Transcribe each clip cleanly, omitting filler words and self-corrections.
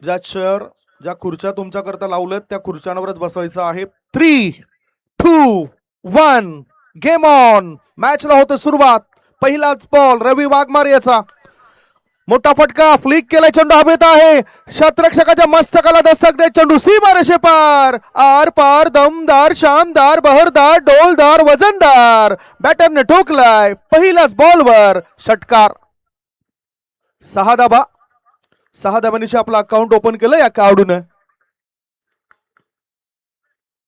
ज्या खुर्च्या तुमच्याकरता लावल्यात त्या खुर्च्यांवरच बसवायचं आहे. 3, 2, 1 गेम ऑन. मॅचला होते सुरुवात. पहिलाच बॉल रवी वाघमारे याचा. मोठा फटका, फ्लिक केलाय, चेंडू हवेत आहे. शतरक्षकाच्या मस्तकाला दस्तक देत चेंडू सीमा रेषे पार. आर पार, दमदार, शानदार, बहरदार, डोलदार, वजनदार. बॅटरने ठोकलाय. पहिल्याच बॉलवर षटकार. 6 धाबा. 6 धाब्यानिशी आपला अकाउंट ओपन केलं या खेळाडूने.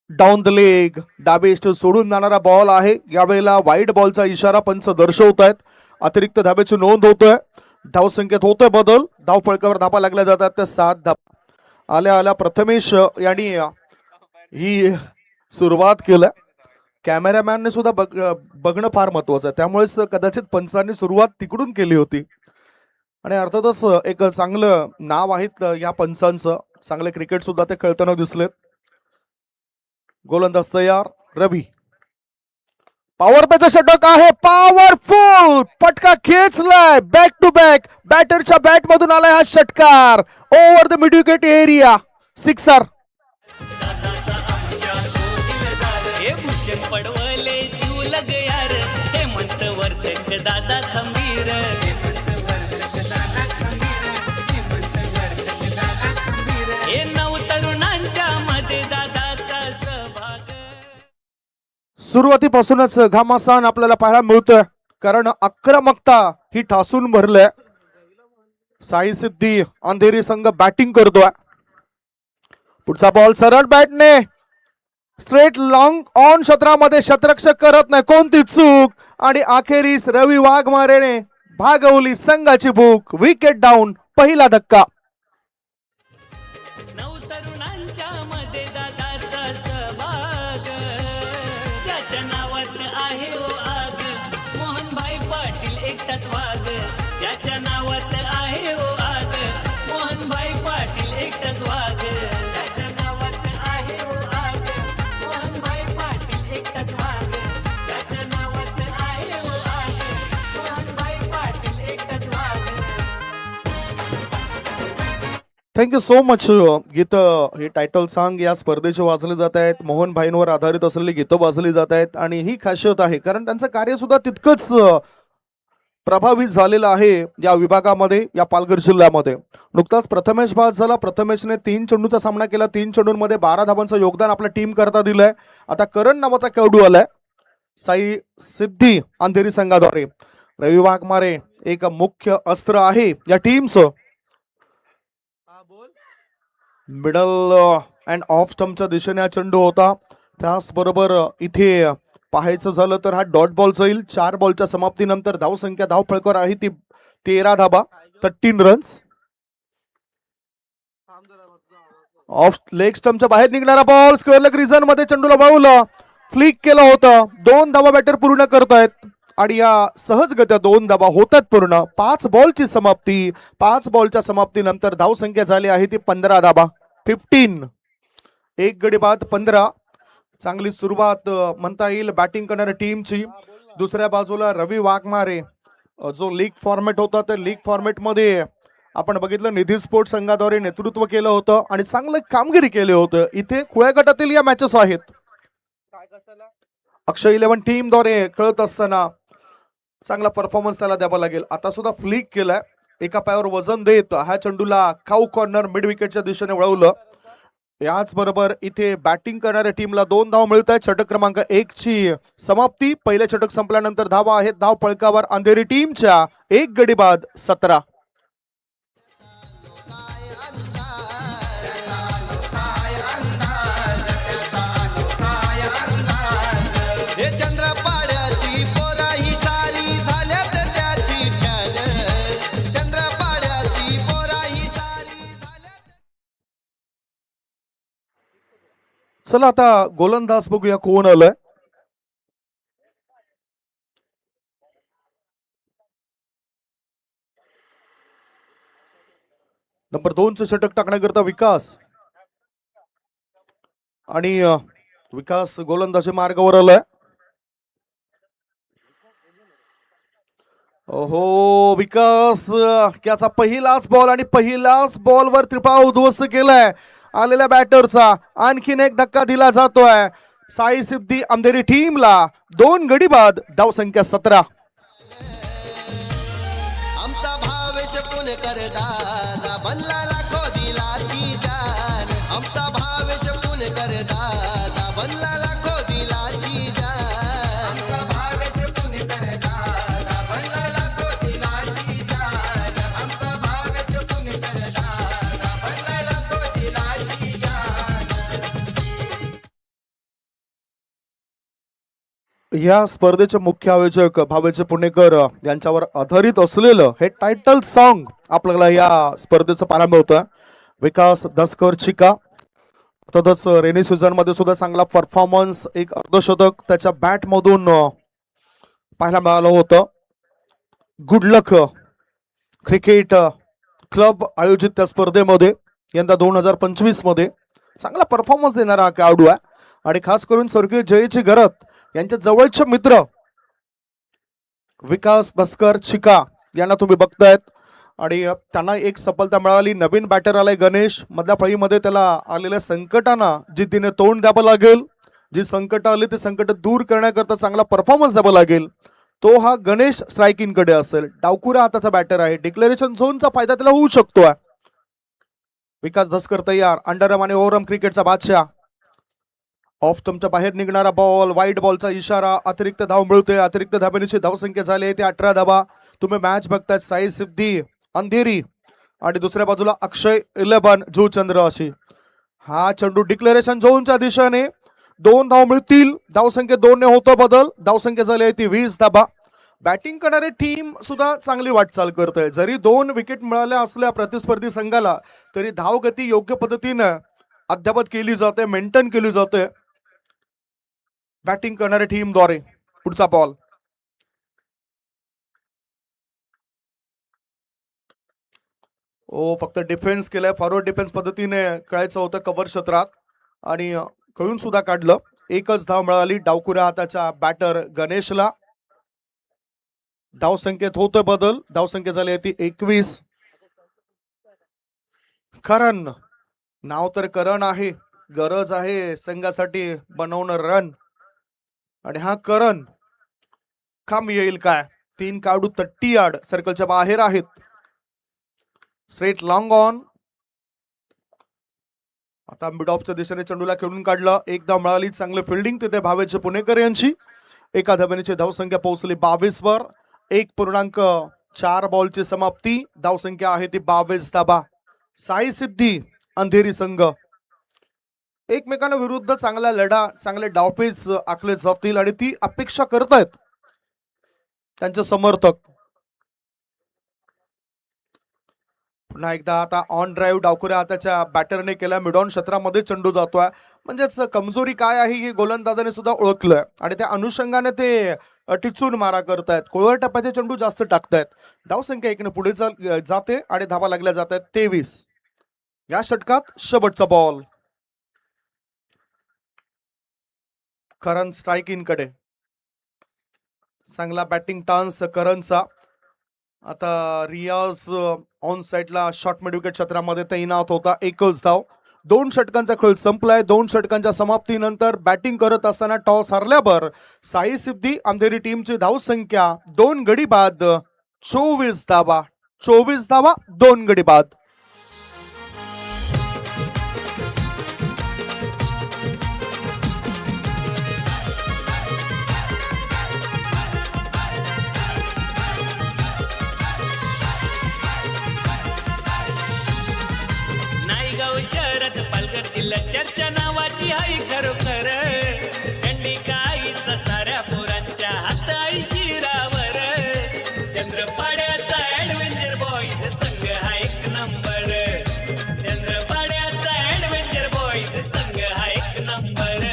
डाऊन द लेग, डाबे सोडून जाणारा बॉल आहे. यावेळेला वाईड बॉलचा इशारा पंच दर्शवत आहेत. अतिरिक्त धाब्याची नोंद होतोय. धावसंख्येत होतोय बदल. धाव फळकावर धाबा लागल्या जातात त्या 7 धाबा. आल्या आल्या प्रथमेश यांनी ही सुरुवात केलं. कॅमेरामॅनने सुद्धा बघणं फार महत्वाचं आहे. त्यामुळेच कदाचित पंचांनी सुरुवात तिकडून केली होती. आणि अर्थातच एक चांगलं नाव आहेत या पंचांचं. चांगले क्रिकेट सुद्धा ते खेळताना दिसलेत. गोलंदाज तयार रवी. पॉवर प्लेचा षटक आहे. पॉवरफुल फटका खेचलाय. बॅक टू बॅक बॅटरच्या बॅट मधून आलाय हा षटकार. Over the mid wicket area. Sixer. पडवले जीव लग यार. हे म्हणत वर्तक दादा खंबीर. हे नऊ तरुणांच्या मध्ये दादाचा सहभाग. सुरुवातीपासूनच घमासान आपल्याला पाहायला मिळतोय. कारण आक्रमकता ही ठासून भरलंय. साई सिद्धी अंधेरी संघ बॅटिंग करतोय. पुढचा बॉल सरळ बॅटने स्ट्रेट लॉंग ऑन क्षेत्रामध्ये. शतरक्षक करत नाही कोणती चूक. आणि अखेरीस रवी वाघमारेने भागवली संघाची भूक. Wicket down. पहिला धक्का. नऊ तरुणांच्या मध्ये दादाचा सहभाग. ज्याच्या नावात आहे ओ आग. मोहनभाई पाटील एकटाच वाघ. ज्याच्या नावात आहे ओ आग. मोहनभाई पाटील एकटाच वाघ. ज्याच्या नावात आहे ओ आग. मोहनभाई पाटील एकटाच वाघ. ज्याच्या नावात आहे ओ आग. मोहनभाई पाटील एकटाच वाघ. Thank you so much. गीतं हे टायटल सॉन्ग या स्पर्धेचे वाचले जात आहेत. मोहन भाईंवर आधारित असलेली गीतं वाचली जात आहेत. आणि ही खासियत आहे कारण त्यांचं कार्य सुद्धा तितकंच प्रभावित झालेलं आहे या विभागामध्ये, या पालघर जिल्ह्यामध्ये. नुकताच प्रथमेश बाद झाला. प्रथमेशने 3 चेंडूचा सामना केला. 3 चेंडूंमध्ये 12 धावांचं योगदान आपल्या टीम करता दिलंय. आता करण नावाचा खेळाडू आलाय साई सिद्धी अंधेरी संघाद्वारे. रवी वाघमारे एक मुख्य अस्त्र आहे या टीमचं. मिडल अँड ऑफ स्टंपच्या दिशेने हा चेंडू होता. त्याचबरोबर इथे पाहायचं झालं तर हा डॉट बॉल जाईल. 4 बॉलच्या समाप्तीनंतर धावसंख्या धाव फळकावर आहे ती 13 धाबा, 13 रन्स. ऑफ लेग स्टंपच्या बाहेर निघणारा बॉल स्क्वेअर लेग रिजन मध्ये चेंडूला वळवलं. फ्लिक केलं होतं. 2 धाबा बॅटर पूर्ण करतायत. आणि या सहजगत्या 2 धाबा होतात पूर्ण. 5 बॉलची समाप्ती. 5 बॉलच्या समाप्तीनंतर धावसंख्या झाली आहे ती 15 धाबा, 15. एक गडी बाद 15. चांगली सुरुवात म्हणता येईल बॅटिंग करणाऱ्या टीमची. दुसऱ्या बाजूला रवी वाघमारे. जो लीग फॉर्मॅट होता त्या लीग फॉर्मॅट मध्ये आपण बघितलं निधी स्पोर्ट्स संघाद्वारे नेतृत्व केलं होतं आणि चांगलं कामगिरी केले होतं. इथे खुल्या गटातील या मॅचेस आहेत. अक्षय 11 टीम द्वारे खेळत असताना चांगला परफॉर्मन्स त्याला द्यावा लागेल. आता सुद्धा फ्लिक केलाय. एका पायावर वजन देत हा चेंडूला खाऊ कॉर्नर मिड विकेटच्या दिशेने वळवलं. याचबरोबर इथे बॅटिंग करणाऱ्या टीमला 2 धाव मिळत आहेत. षटक क्रमांक 1 ची समाप्ती. पहिल्या षटक संपल्यानंतर धावा आहेत धाव फळकावर अंधेरी टीमच्या. एक गडी बाद 17. चंद्रपाड्याची पोरा ही सारी झाल्यात त्याची ठाण. चंद्रपाड्याची पोरा ही सारी झाल्यात. चला आता गोलंदाज बघूया कोण आलंय. नंबर 2 चे षटक टाकण्याकरता विकास. आणि विकास गोलंदाजी मार्गावर आलाय. ओहो विकास त्याचा पहिलाच बॉल आणि पहिलाच बॉलवर त्रिपा उद्ध्वस्त केलाय आलेल्या बॅटरचा. आणखीन एक धक्का दिला जातोय साई सिद्धी अंधेरी टीमला. 2 गडी बाद, धाव संख्या 17. आमचा भावेश पुणेकर दादा बनला लाखो दिलाची जान. आमचा भावेश पुणेकर दादा बनला लाखो दिलाची जान. आमचा भावेश पुणेकर दादा बनला लाखो दिलाची जान. आमचा भावेश पुणेकर दादा बनला लाखो दिलाची जान. या स्पर्धेचे मुख्य आयोजक भावेचे पुणेकर यांच्यावर आधारित असलेलं हे टायटल सॉन्ग आपल्याला या स्पर्धेचं प्रारंभ होतं. विकास दसकर चिका तसंच रेनी सीझन मध्ये सुद्धा चांगला परफॉर्मन्स, एक अर्धशतक त्याच्या बॅट मधून पाहायला मिळालं होतं. गुड लक क्रिकेट क्लब आयोजित त्या स्पर्धेमध्ये यंदा 2025 मध्ये चांगला परफॉर्मन्स देणारा हा खेळाडू आहे. आणि खास करून स्वर्गीय जयची घरत यांच्या जवळचे मित्र विकास बस्कर चिका यांना तुम्ही बघतायत. आणि त्यांना एक सफलता मिळाली. नवीन बॅटर आलाय गणेश. मधल्या फळीमध्ये त्याला आलेल्या संकटांना जिद्दीने तोंड द्यावं लागेल. जी संकट आली ते संकट दूर करण्याकरता चांगला परफॉर्मन्स द्यावा लागेल. तो हा गणेश स्ट्रायकिंग कडे असेल. डावकुरा हाताचा बॅटर आहे. डिक्लेरेशन झोनचा फायदा त्याला होऊ शकतो. विकास दसकर तयार. अंडरम आणि ओव्हरम क्रिकेटचा बादशाह. ऑफ स्टंपच्या बाहेर निघणारा बॉल, वाईट बॉलचा इशारा. अतिरिक्त धाव मिळते. अतिरिक्त धाब्याची धावसंख्या झाली ते 18 धावा. तुम्ही मॅच बघताय साई सिद्धी अंधेरी आणि दुसऱ्या बाजूला अक्षय 11 जुचंद्र अशी. हा चेंडू डिक्लेरेशन झोनच्या दिशेने. 2 धाव मिळतील. धावसंख्या 2 ने होतो बदल. धावसंख्या झाली आहे ती 20 धाबा. बॅटिंग करणारी टीम सुद्धा चांगली वाटचाल करते. जरी 2 विकेट मिळाल्या असल्या प्रतिस्पर्धी संघाला तरी धावगती योग्य पद्धतीने अद्यावत केली जाते, मेंटेन केली जाते बॅटिंग करणाऱ्या टीमद्वारे. पुढचा बॉल फक्त डिफेन्स केलाय. फॉरवर्ड डिफेन्स पद्धतीने खेळायचं होतं कव्हर क्षेत्रात आणि खेळून सुद्धा काढलं. एकच धाव मिळाली डावकुऱ्या हाताच्या बॅटर गणेशला. धावसंख्येत होतं बदल. धावसंख्या झाली ती 21. करण, नाव तर करण आहे. गरज आहे संघासाठी बनवणं रन. आणि हा करण काम येईल काय? 3 काढू तट्टी आड सर्कलच्या बाहेर आहेत. Straight long on. आता मिड ऑफच्या दिशेने चेंडूला खेळून काढलं. एक धाव मिळाली. चांगली फिल्डिंग तिथे भावेचे पुणेकर यांची. एका धाब्याची धावसंख्या पोहोचली 22 वर. 1.4 बॉलची समाप्ती. धावसंख्या आहे ती 22 धाबा. साई सिद्धी अंधेरी संघ एकमेकांना विरुद्ध चांगला लढा, चांगले डावपेच आखले जातील आणि ती अपेक्षा करतायत त्यांचे समर्थक. पुन्हा एकदा आता ऑन ड्राईव्ह डावकुऱ्या हाताच्या बॅटरने केला. मिड ऑन क्षेत्रामध्ये चेंडू जातोय. म्हणजेच कमजोरी काय आहे हे गोलंदाजाने सुद्धा ओळखलंय आणि त्या अनुषंगाने ते टिचून मारा करतायत. कोळवर टप्प्याचे चेंडू जास्त टाकतायत. धावसंख्या 1 ने पुढे जाते आणि धावा लागल्या जात आहेत 23. या षटकात शेवटचा बॉल. करण स्ट्रायकिंग कडे. चांगला बॅटिंग टान्स करणचा. आता रियाज ऑन साइडला शॉर्ट मिड विकेट क्षेत्रामध्ये तैनात होता. एकच धाव. 2 षटकांचा खेळ संपलाय. 2 षटकांच्या समाप्तीनंतर बॅटिंग करत असताना टॉस हारल्यावर साई सिद्धी अंधेरी टीमची धावसंख्या 2 गडी बाद 24 धावा. 24 धावा 2 गडी बाद. शरद पालघर जिल्ह्यात चर्चा नावाची आई खरोखर. चंडिकाईचा साऱ्या पोरांच्या हात आई शिरावर. चंद्रपाड्याचा ऍडव्हेंचर बॉईज संघ हा 1 नंबर. चंद्रपाड्याचा ऍडव्हेंचर बॉईज संघ हा 1 नंबर.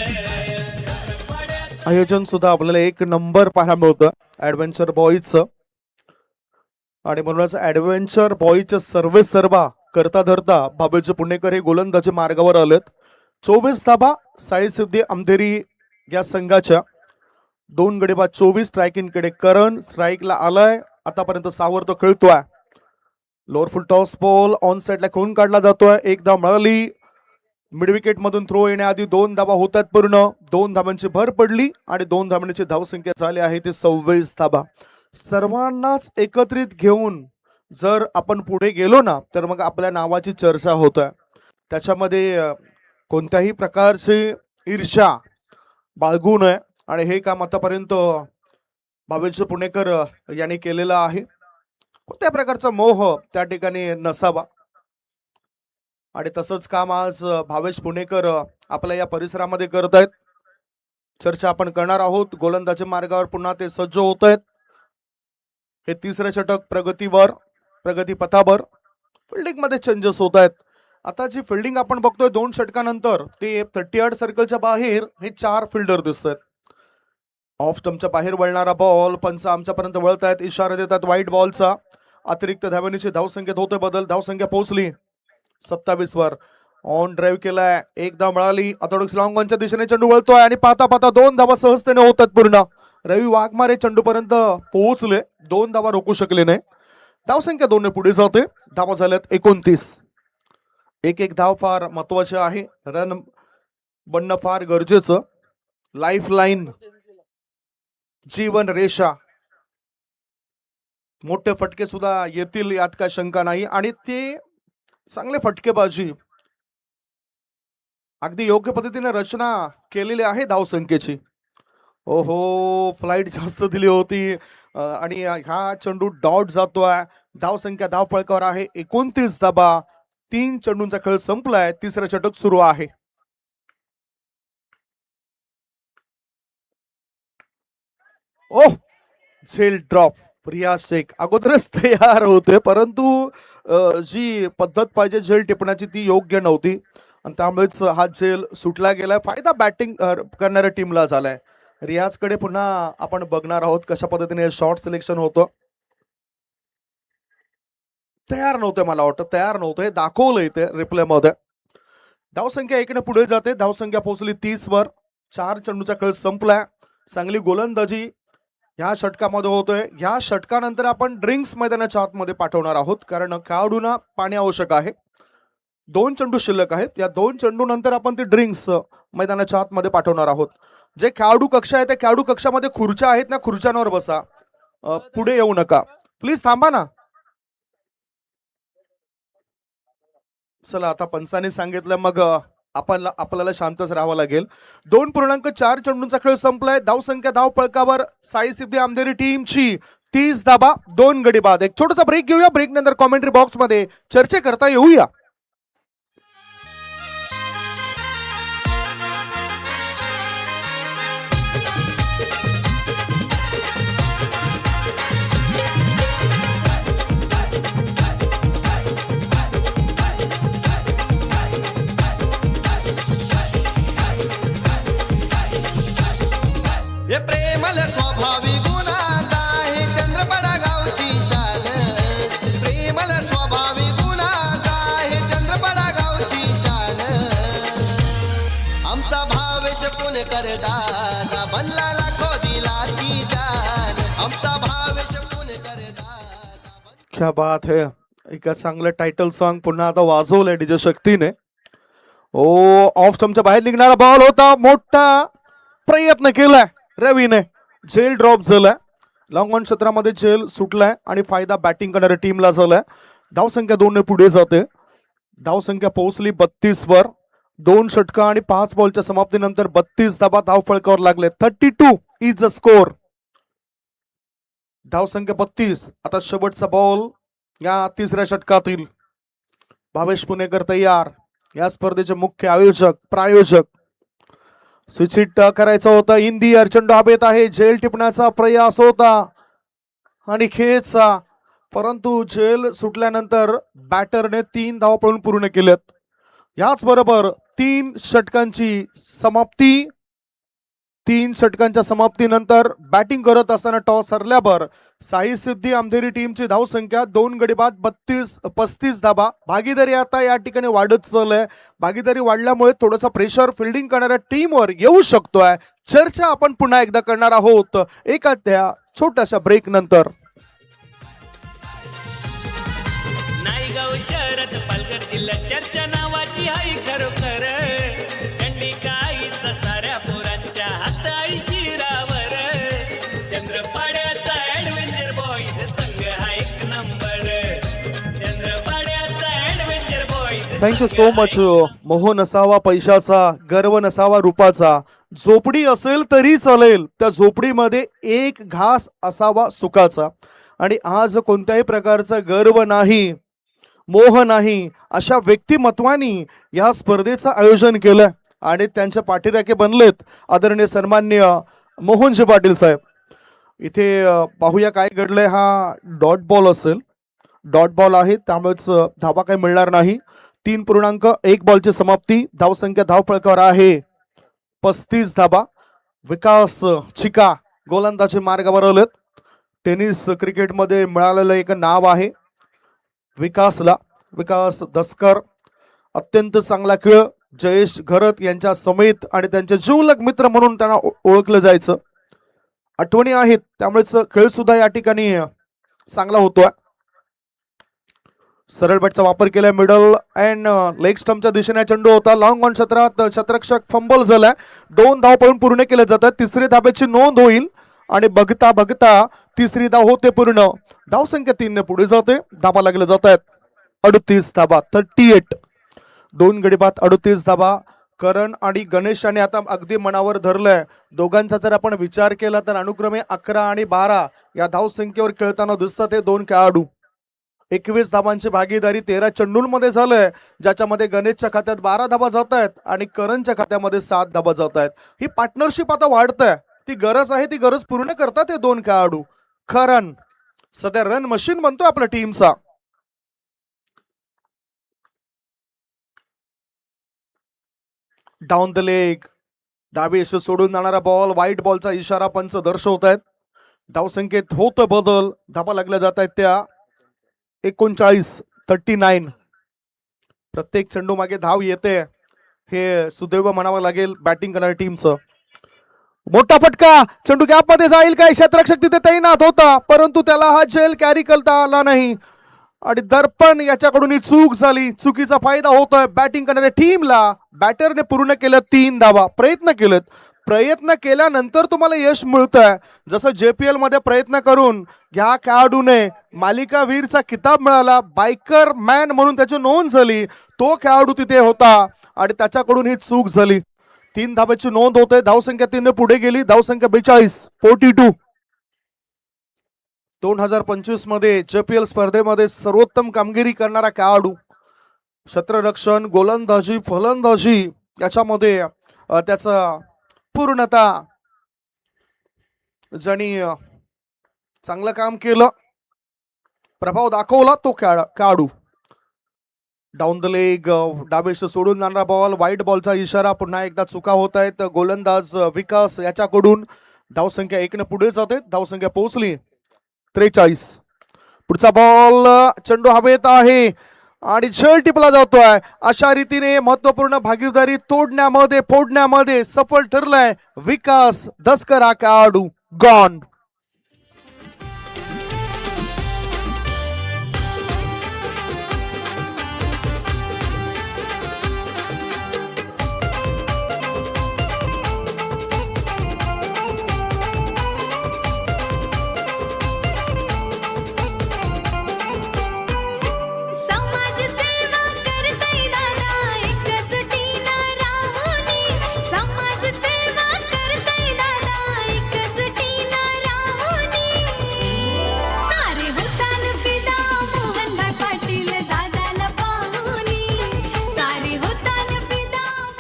आयोजन सुद्धा आपल्याला 1 नंबर पाहायला मिळतं ऍडव्हेंचर बॉईजचं. आणि म्हणूनच ऍडव्हेंचर बॉईजचे सर्वे सर्वा करता धरता भावेचे पुणेकर हे गोलंदाजी मार्गावर आलेत. 24 धाबा साई सिद्धी अंधेरी या संघाच्या. 2 गडी बाद 24. स्ट्रायकिंग कडे करण स्ट्राईकला आलाय आतापर्यंत 6 वर तो खेळतोय. Lower full toss ball on साइडला खेळून काढला जातोय. एक धाव मिळाली. मिड विकेट मधून थ्रो येण्याआधी 2 धावा होतात पूर्ण. 2 धावांची भर पडली आणि 2 धावांची धावसंख्या झाली आहे ती 26 धावा. सर्वांनाच एकत्रित घेऊन जर आपण पुढे गेलो ना तर मग आपल्या नावाची चर्चा होत आहे. त्याच्यामध्ये कोणत्याही प्रकारची ईर्ष्या बाळगू नये आणि हे काम आतापर्यंत भावेश पुणेकर यांनी केलेलं आहे. कोणत्या प्रकारचा मोह त्या ठिकाणी नसावा आणि तसंच काम आज भावेश पुणेकर आपल्या या परिसरामध्ये करत आहेत. चर्चा आपण करणार आहोत. गोलंदाजी मार्गावर पुन्हा ते सज्ज होत आहेत. हे तिसरे षटक प्रगती पथावर. फिल्डिंग मध्ये चेंजेस होत आहेत. आता जी फिल्डिंग आपण बघतोय 2 षटकानंतर ते 38 सर्कलच्या बाहेर हे 4 फिल्डर दिसत आहेत. ऑफ स्टंपच्या बाहेर वळणारा बॉल. पंच आमच्यापर्यंत वळत आहेत. इशारा देतात वाईट बॉलचा. अतिरिक्त धावांची धावसंख्येत होते बदल. धावसंख्या पोहोचली 27 वर. ऑन ड्राईव्ह केलाय. एक धाव मिळाली. ऑर्थोडॉक्स लॉंग ऑनच्या दिशेने चेंडू वळतोय आणि पाहता 2 धावा सहजतेने होतात पूर्ण. रवी वाघमारे चेंडू पर्यंत पोहोचले. 2 धावा रोखू शकले नाही. धावसंख्या 2 ने पुढे जाते. धावा झाल्यात 29. एक धाव फार महत्वाचे आहे. रन बनणं फार गरजेचं. लाईफ लाईन, जीवन रेषा. मोठे फटके सुद्धा येतील यात काय शंका नाही आणि ते चांगले फटकेबाजी अगदी योग्य पद्धतीने रचना केलेली आहे धावसंख्येची. ओहो, फ्लाईट जास्त दिली होती आणि हा चेंडू डॉट जातोय. धावसंख्या धाव फळकावर आहे 29 धावा. 3 चेंडूंचा खेळ संपलाय. तिसरं षटक सुरू आहे. ओह, झेल ड्रॉप. रियाज शेख अगोदरच तयार होते परंतु जी पद्धत पाहिजे झेल टिपण्याची ती योग्य नव्हती आणि त्यामुळेच हा झेल सुटला गेलाय. फायदा बॅटिंग करणाऱ्या टीमला झालाय. रियाजकडे पुन्हा आपण बघणार आहोत कशा पद्धतीने शॉर्ट सिलेक्शन होतं. तयार नव्हते, मला वाटतं तयार नव्हते. दाखवलंय ते रिप्ले मध्ये. धावसंख्या 1 ने पुढे जाते. धावसंख्या पोहोचली 30 वर. 4 चेंडूचा खेळ संपलाय. चांगली गोलंदाजी ह्या षटकामध्ये होतोय. ह्या षटकानंतर आपण ड्रिंक्स मैदानाच्या आतमध्ये पाठवणार आहोत कारण खेळाडूंना पाणी आवश्यक आहे. 2 चेंडू शिल्लक आहेत. या 2 चेंडू नंतर आपण ते ड्रिंक्स मैदानाच्या आतमध्ये पाठवणार आहोत. जे खेळाडू कक्ष आहे त्या खेळाडू कक्षामध्ये खुर्च्या आहेत ना, खुर्च्यांवर बसा. पुढे येऊ नका प्लीज, थांबा ना. चला, आता पंचांनी सांगितलं मग आपल्याला शांतच राहावं लागेल. 2.4 चेंडूंचा खेळ संपलाय. धावसंख्या धाव फळकावर साई सिद्धी आमदेरी टीमची 30 धावा. 2 गडी बाद. एक छोटासा ब्रेक घेऊया. ब्रेक नंतर कॉमेंट्री बॉक्स मध्ये चर्चा करता येऊया. हे प्रेमल स्वभावी गुणाचा आहे चंद्रपडा गावची शान. प्रेमल स्वभावी गुणाचा आहे चंद्रपडा गावची शान. आमचा भावेश पुणेकर दादा बनला लाखो दिलाची जान. आमचा भावेश पुणेकर दादा. क्या बात है. एक चांगलं टायटल सॉन्ग पुन्हा आता वाजवलंय डीजे शक्तीने. ओ, ऑफ स्टंपच्या बाहेर निघणारा बॉल होता. मोठा प्रयत्न केलाय रवीने. झेल ड्रॉप झालाय. लॉंग ऑन क्षेत्रामध्ये झेल सुटलाय आणि फायदा बॅटिंग करणाऱ्या टीमला झालाय. धावसंख्या 2 ने पुढे जाते. धावसंख्या पोहोचली 32 वर. 2 षटक आणि 5 बॉलच्या समाप्तीनंतर 32 धावा धाव फळकावर लागले. 32 इज अ स्कोर. धावसंख्या 32. आता शेवटचा बॉल या तिसऱ्या षटकातील. भावेश पुणेकर तयार. या स्पर्धेचे मुख्य आयोजक प्रायोजक. स्विच हिट करायचा होता. हिंदी चेंडू हवेत आहे. झेल टिपण्याचा प्रयास होता आणि खेळचा, परंतु झेल सुटल्यानंतर बॅटरने 3 धावा पळून पूर्ण केल्यात. याच बरोबर 3 षटकांची समाप्ती. 3 षटकांच्या समाप्तीनंतर बॅटिंग करत असताना टॉस हरल्यावर साई सिद्धी आमदेरी टीमची धावसंख्या 2 गडी बाद 35 धावा. भागीदारी आता या ठिकाणी वाढत चाललंय. भागीदारी वाढल्यामुळे थोडासा प्रेशर फिल्डिंग करणाऱ्या टीमवर येऊ शकतोय. चर्चा आपण पुन्हा एकदा करणार आहोत एका त्या छोट्याशा ब्रेक नंतर. शहरात पालघर जिल्ह्यात चर्चा नावाची आई खरोखर चंडिकाईचा साऱ्या पोरांच्या हात आई शिरावर चंद्रपाड्याचा ऍडव्हेंचर बॉईज संघ हा एक नंबर चंद्रपाड्याचा adventure boys thank you so much. मोह नसावा पैशाचा, गर्व नसावा रूपाचा, झोपडी असेल तरी चालेल, त्या झोपडीमध्ये एक घास असावा सुखाचा. आणि आज कोणत्याही प्रकारचा गर्व नाही, मोह नाही, अशा व्यक्तिमत्वानी या स्पर्धेचं आयोजन केलं आणि त्यांच्या पाठीराखे बनलेत आदरणीय सन्माननीय मोहनजी पाटील साहेब. इथे पाहूया काय घडलंय. हा डॉट बॉल असेल, डॉट बॉल आहे त्यामुळेच धावा काही मिळणार नाही. 3.1 बॉलची समाप्ती. धावसंख्या धावफळकावर आहे 35 धाबा. विकास चिका गोलंदाजी मार्गावर आलेत. टेनिस क्रिकेटमध्ये मिळालेलं एक नाव आहे विकासला. विकास दसकर अत्यंत चांगला खेळ. जयेश घरत यांच्या समेत आणि त्यांचे जीवलग मित्र म्हणून त्यांना ओळखलं जायचं. आठवणी आहेत त्यामुळेच खेळ सुद्धा या ठिकाणी चांगला होतोय. सरळ बॅटचा वापर केलाय. मिडल अँड लेग स्टंपच्या दिशेने चेंडू होता. लॉंग ऑन क्षेत्रात क्षेत्ररक्षक फंबल झालाय. 2 धाव पळून पूर्ण केले जातात. तिसरी धाब्याची नोंद होईल आणि बघता बघता तिसरी धाव होते पूर्ण. धावसंख्या 3 ने पुढे जाते. धाबा लागले जात आहेत 38 धाबा. 38 2 गडी बाद 38 धाबा. करण आणि गणेशाने आता अगदी मनावर धरलंय. दोघांचा जर आपण विचार केला तर अनुक्रमे 11 आणि 12 या धावसंख्येवर खेळताना दिसतात हे 2 खेळाडू. 21 धाबांची भागीदारी 13 चेंडूंमध्ये झालंय, ज्याच्यामध्ये गणेशच्या खात्यात 12 धाबा जात आहेत आणि करणच्या खात्यामध्ये 7 धाबा जात आहेत. ही पार्टनरशिप आता वाढतंय. ती गरज आहे, ती गरज पूर्ण करतात हे 2 खेळाडू. करण सध्या रन मशीन बनतो आपल्या टीमचा. डाऊन द लेग डावी यश सोडून जाणारा बॉल. व्हाईट बॉलचा इशारा पंच दर्शवत आहेत. धावसंख्येत होतं बदल. धाबा लागल्या जात आहेत त्या 39. प्रत्येक चेंडू मागे धाव येते हे सुदैव म्हणावं लागेल बॅटिंग करणाऱ्या टीमचं. मोठा फटका. चेंडू गॅप मध्ये जाईल काय? क्षेत्ररक्षक तिथे तैनात होता परंतु त्याला हा झेल कॅरी करता आला नाही आणि दर्पण याच्याकडून ही चूक झाली. चुकीचा फायदा होतोय बॅटिंग करणाऱ्या टीमला. बॅटरने पूर्ण केलं 3 धावा. प्रयत्न केल्यानंतर तुम्हाला यश मिळतंय. जसं JPL मध्ये प्रयत्न करून ह्या खेळाडूने मालिका वीरचा किताब मिळाला. बायकर मॅन म्हणून त्याची नोंद झाली. तो खेळाडू तिथे होता आणि त्याच्याकडून ही चूक झाली. 3 धाब्याची नोंद होते. धावसंख्या 3 ने पुढे गेली. धावसंख्या 42. 2025 मध्ये JPL स्पर्धेमध्ये सर्वोत्तम कामगिरी करणारा खेळाडू. क्षेत्ररक्षण, गोलंदाजी, फलंदाजी याच्यामध्ये त्याचा पूर्णता ज्यांनी चांगलं काम केलं, प्रभाव दाखवला तो खेळाडू. डाऊन द लेग डावेश सोडून जाणारा बॉल. व्हाईट बॉलचा इशारा. पुन्हा एकदा चुका होत आहेत. गोलंदाज विकास याच्याकडून. धावसंख्या 1 ने पुढे जाते. धावसंख्या पोहोचली 43. पुढचा बॉल. चेंडू हवेत आहे आणि झेल टिपला जातोय. अशा रीतीने महत्वपूर्ण भागीदारी फोडण्यामध्ये सफल ठरलाय विकास दसकर हा खेळाडू. गॉन.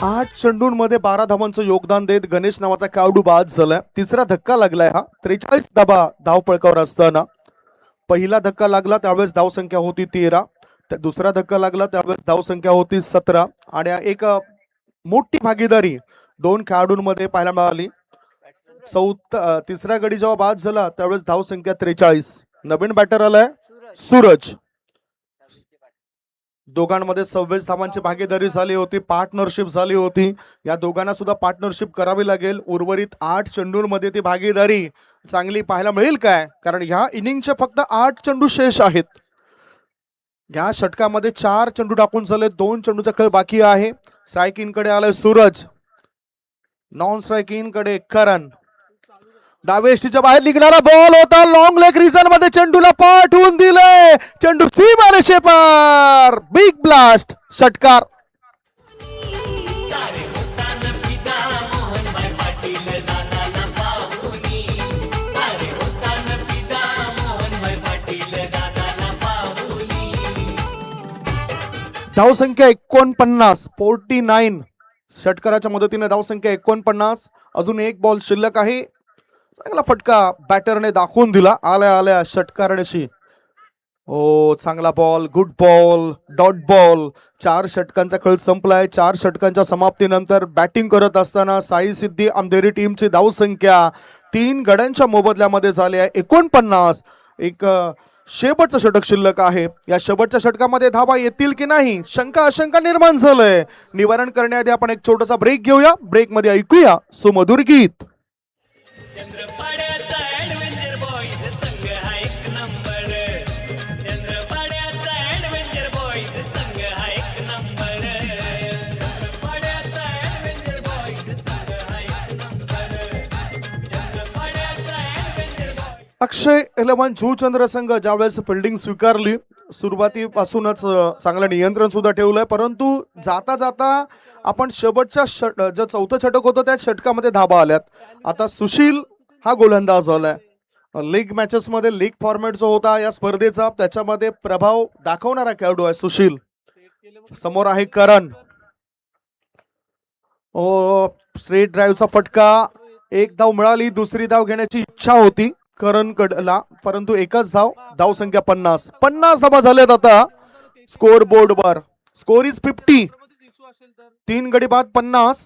आठ चेंडूंमध्ये 12 धावांचं योगदान देत गणेश नावाचा खेळाडू बाद झालाय. तिसरा धक्का लागलाय हा. 43 धाबा धावपळकावर असताना. पहिला धक्का लागला त्यावेळेस धावसंख्या होती 13. दुसरा धक्का लागला त्यावेळेस धावसंख्या होती 17 आणि एक मोठी भागीदारी 2 खेळाडूंमध्ये पाहायला मिळाली. तिसरा गडी जेव्हा बाद झाला त्यावेळेस धावसंख्या 43. नवीन बॅटर आलाय सूरज. दोघांमध्ये 26 धावांची भागीदारी झाली होती. पार्टनरशिप झाली होती. या दोघांना सुद्धा पार्टनरशिप करावी लागेल. उर्वरित 8 चेंडूंमध्ये ती भागीदारी चांगली पाहायला मिळेल काय? कारण ह्या इनिंगचे फक्त 8 चेंडू शेष आहेत. या षटकामध्ये 4 चेंडू टाकून झाले, 2 चेंडूचा खेळ बाकी आहे. स्ट्राईक इन कडे आलाय सूरज, नॉन स्ट्राईक इन कडे करण. डावे एष्टीच्या बाहेर निघणारा बॉल होता, लॉंग लेग रिझन मध्ये चेंडूला पाठवून दिले, चेंडू सीमारेषे पार. बिग ब्लास्ट षटकार. सारे होताना पिता मोहनभाई पाटील दादाला पाहुनी. सारे होताना पिता मोहनभाई पाटील दादाला पाहुनी. धावसंख्या 49, 49. षटकाराच्या मदतीने धावसंख्या 49. अजून एक बॉल शिल्लक आहे. चांगला फटका बॅटरने दाखवून दिला आल्या आल्या षटकाराशी. ओ चांगला ball, good ball, dot ball. 4 षटकांचा खेळ संपलाय. 4 षटकांच्या समाप्तीनंतर बॅटिंग करत असताना साई सिद्धी अंधेरी टीमची धावसंख्या 3 गड्यांच्या मोबदल्यामध्ये झाली आहे 49. एक शेवटचं षटक शिल्लक आहे. या शेवटच्या षटकामध्ये धावा येतील की नाही शंका आशंका निर्माण झालंय. निवारण करण्याआधी आपण एक छोटासा ब्रेक घेऊया. ब्रेक मध्ये ऐकूया सुमधुर गीत. चंद्रपाड्याचा ऍडव्हेंचर बॉईज संघ हा एक नंबर. चंद्रपाड्याचा ऍडव्हेंचर बॉईज संघ हा एक नंबर. चंद्रपाड्याचा ऍडव्हेंचर बॉईज संघ हा एक नंबर. चंद्रपाड्याचा ऍडव्हेंचर बॉईज. अक्षय 11 जुचंद्र संघ ज्यावेळेस फिल्डिंग स्वीकारली सुरुवातीपासूनच चांगलं नियंत्रण सुद्धा ठेवलंय, परंतु जाता जाता आपण शेवटच्या जे चौथं षटक होतं त्या षटकामध्ये धाबा आल्यात. आता सुशील हा गोलंदाज झालाय. लीग मॅचेस मध्ये लीग फॉर्मॅट जो होता या स्पर्धेचा त्याच्यामध्ये प्रभाव दाखवणारा खेळाडू आहे सुशील. समोर आहे करण. ओ स्ट्रेट ड्राईव्हचा फटका. एक धाव मिळाली, दुसरी धाव घेण्याची इच्छा होती करण कडला, परंतु एकच धाव. धावसंख्या 50 धावा झाल्यात आता स्कोर बोर्डवर. Score is 50. 3 गडी बाद 50.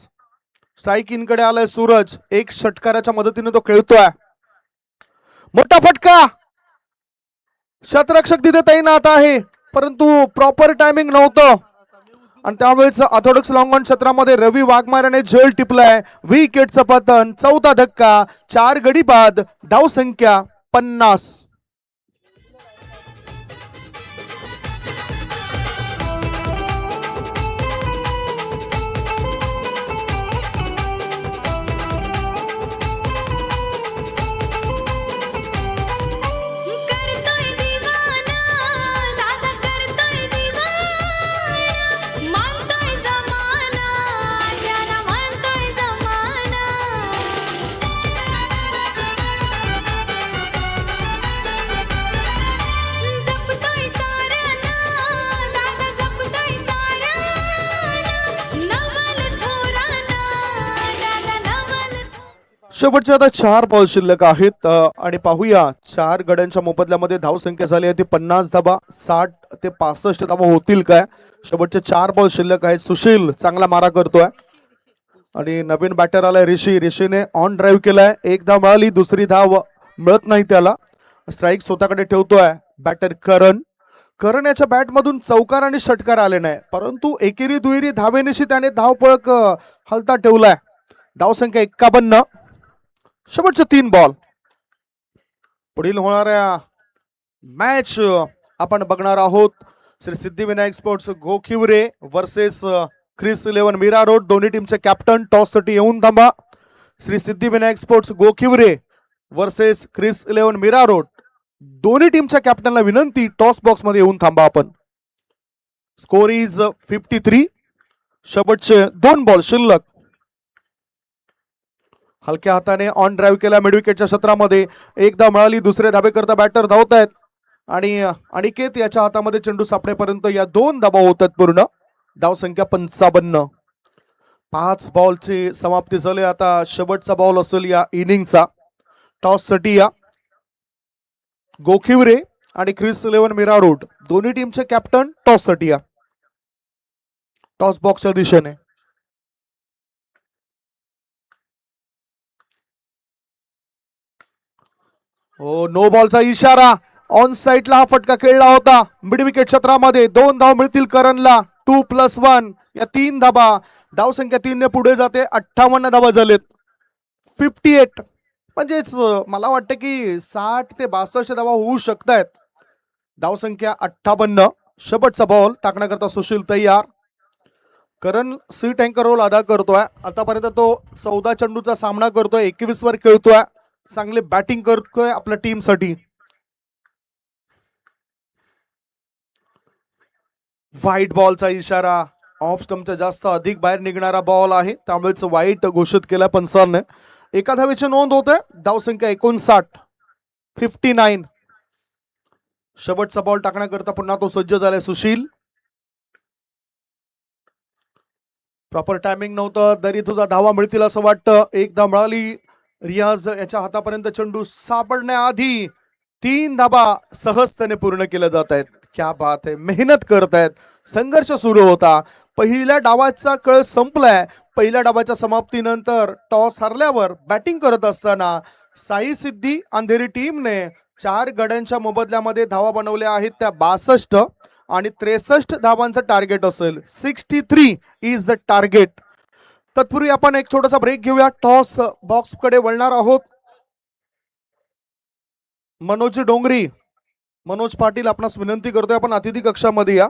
स्ट्राईक इन कडे आलाय सूरज. एक षटकाराच्या मदतीने तो खेळतोय. मोठा फटका. शतरक्षक तिथे तैनात आहे, परंतु प्रॉपर टायमिंग नव्हतं आणि त्यावेळेस ऑर्थोडॉक्स लॉंग ऑन क्षेत्रामध्ये रवी वाघमारेने झेल टिपलाय. विकेटचं पतन. चौथा धक्का. 4 गडी बाद. धावसंख्या 50. करतोय दीवाना दादा करतोय दीवाना मानतोय जमाना त्याला मानतोय जमाना जपतोय साऱ्यांना दादा जपतोय साऱ्यांना नवल थोराना दादा नवल शेवटचे आता 4 बॉल शिल्लक आहेत आणि पाहूया 4 गड्यांच्या मोबदल्यामध्ये धावसंख्या झाली आहे ती 50 धावा. 60 ते 65 धावा होतील काय. शेवटचे 4 बॉल शिल्लक आहेत. सुशील चांगला मारा करतोय आणि नवीन बॅटर आलाय ऋषी. ऋषीने ऑन ड्राईव्ह केलाय. एक धाव मिळाली, दुसरी धाव मिळत नाही त्याला. स्ट्राईक स्वतःकडे ठेवतोय बॅटर करण. करण याच्या बॅट मधून चौकार आणि षटकार आले नाही, परंतु एकेरी दुहेरी धावेनिशी त्याने धावपळक हलता ठेवलाय. धावसंख्या 51. शेवटचे 3 बॉल. पुढील होणाऱ्या मॅच आपण बघणार आहोत Shri Siddhivinayak sports Gokhivare versus Chris 11 Mira road. दोन्ही टीमचे कॅप्टन टॉस साठी येऊन थांबा. Shri Siddhivinayak sports Gokhivare versus Chris 11 Mira road. दोन्ही टीमच्या कॅप्टनला विनंती टॉस बॉक्स मध्ये येऊन थांबा आपण. Score is 53. शेवटचे 2 बॉल शिल्लक. हलक्या हाताने ऑन ड्राईव्ह केला मिड विकेटच्या क्षेत्रामध्ये. एकदा मिळाली, दुसरे धाबे करता बॅटर धावत आहेत आणि अनिकेत याच्या हातामध्ये चेंडू सापडेपर्यंत या 2 धाबा होतात पूर्ण. धावसंख्या 55. 5 बॉलची समाप्ती झाली. आता शेवटचा बॉल असेल या इनिंगचा. टॉस साठी या गोखिवरे आणि क्रिस 11 मीरा रोड दोन्ही टीमचे कॅप्टन टॉस साठी या. टॉस बॉक्सच्या दिशेने. हो नो बॉलचा इशारा. ऑन साइडला हा फटका खेळला होता मिड विकेट क्षेत्रामध्ये. 2 धाव मिळतील करणला. 2+1 या 3 धाबा. धावसंख्या 3 ने पुढे जाते. 58 धाबा झालेत. 58 म्हणजेच मला वाटतं की 60 ते 62 धाबा होऊ शकतायत. धावसंख्या 58. शेवटचा बॉल टाकण्याकरता सुशील तयार. करण सी टँकर रोल अदा करतोय. आतापर्यंत तो 14 चेंडूचा सामना करतोय, 21 वर खेळतोय, चांगली बॅटिंग करतोय आपल्या टीमसाठी. व्हाईट बॉलचा इशारा. ऑफ स्टंपच्या जास्त अधिक बाहेर निघणारा बॉल आहे, त्यामुळेच वाईट घोषित केला पंचांनी. एका धावेची नोंद होते. धावसंख्या 59, 59. शेवटचा बॉल टाकण्याकरता पुन्हा तो सज्ज झालाय सुशील. प्रॉपर टायमिंग नव्हतं, तरी तुझा धावा मिळतील असं वाटतं. एकदा मिळाली. रियाज याच्या हातापर्यंत चेंडू सापडण्याआधी 3 धाबा सहजतेने पूर्ण केल्या जात आहेत. क्या बात आहे, मेहनत करतायत. संघर्ष सुरू होता. पहिल्या डावाचा कळ संपलाय. पहिल्या डावाच्या समाप्तीनंतर टॉस हरल्यावर बॅटिंग करत असताना साई सिद्धी अंधेरी टीमने 4 गड्यांच्या मोबदल्यामध्ये धावा बनवल्या आहेत त्या 62 आणि 63 धावांचं टार्गेट असेल. 63 इज द टार्गेट. तत्पूर्वी आपण एक छोटासा ब्रेक घेऊया. टॉस बॉक्स कडे वळणार आहोत. मनोज डोंगरी, मनोज पाटील आपणास विनंती करतोय आपण अतिथी कक्षामध्ये या.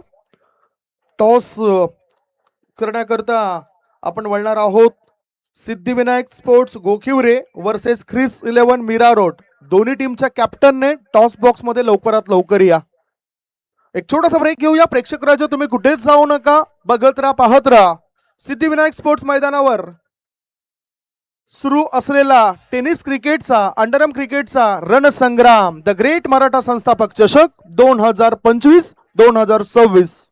टॉस करण्याकरता आपण वळणार आहोत. Siddhivinayak sports Gokhivare versus Chris 11 Mira road. दोन्ही टीमच्या कॅप्टनने टॉस बॉक्स मध्ये लवकरात लवकर या. एक छोटासा ब्रेक घेऊया. प्रेक्षक राजा तुम्ही कुठेच जाऊ नका, बघत राहा, पाहत राहा. सिद्धिविनायक स्पोर्ट्स मैदानावर सुरू असलेला टेनिस क्रिकेटचा, अंडरआर्म क्रिकेटचा रणसंग्राम, द ग्रेट मराठा संस्थापक चषक 2025-2026.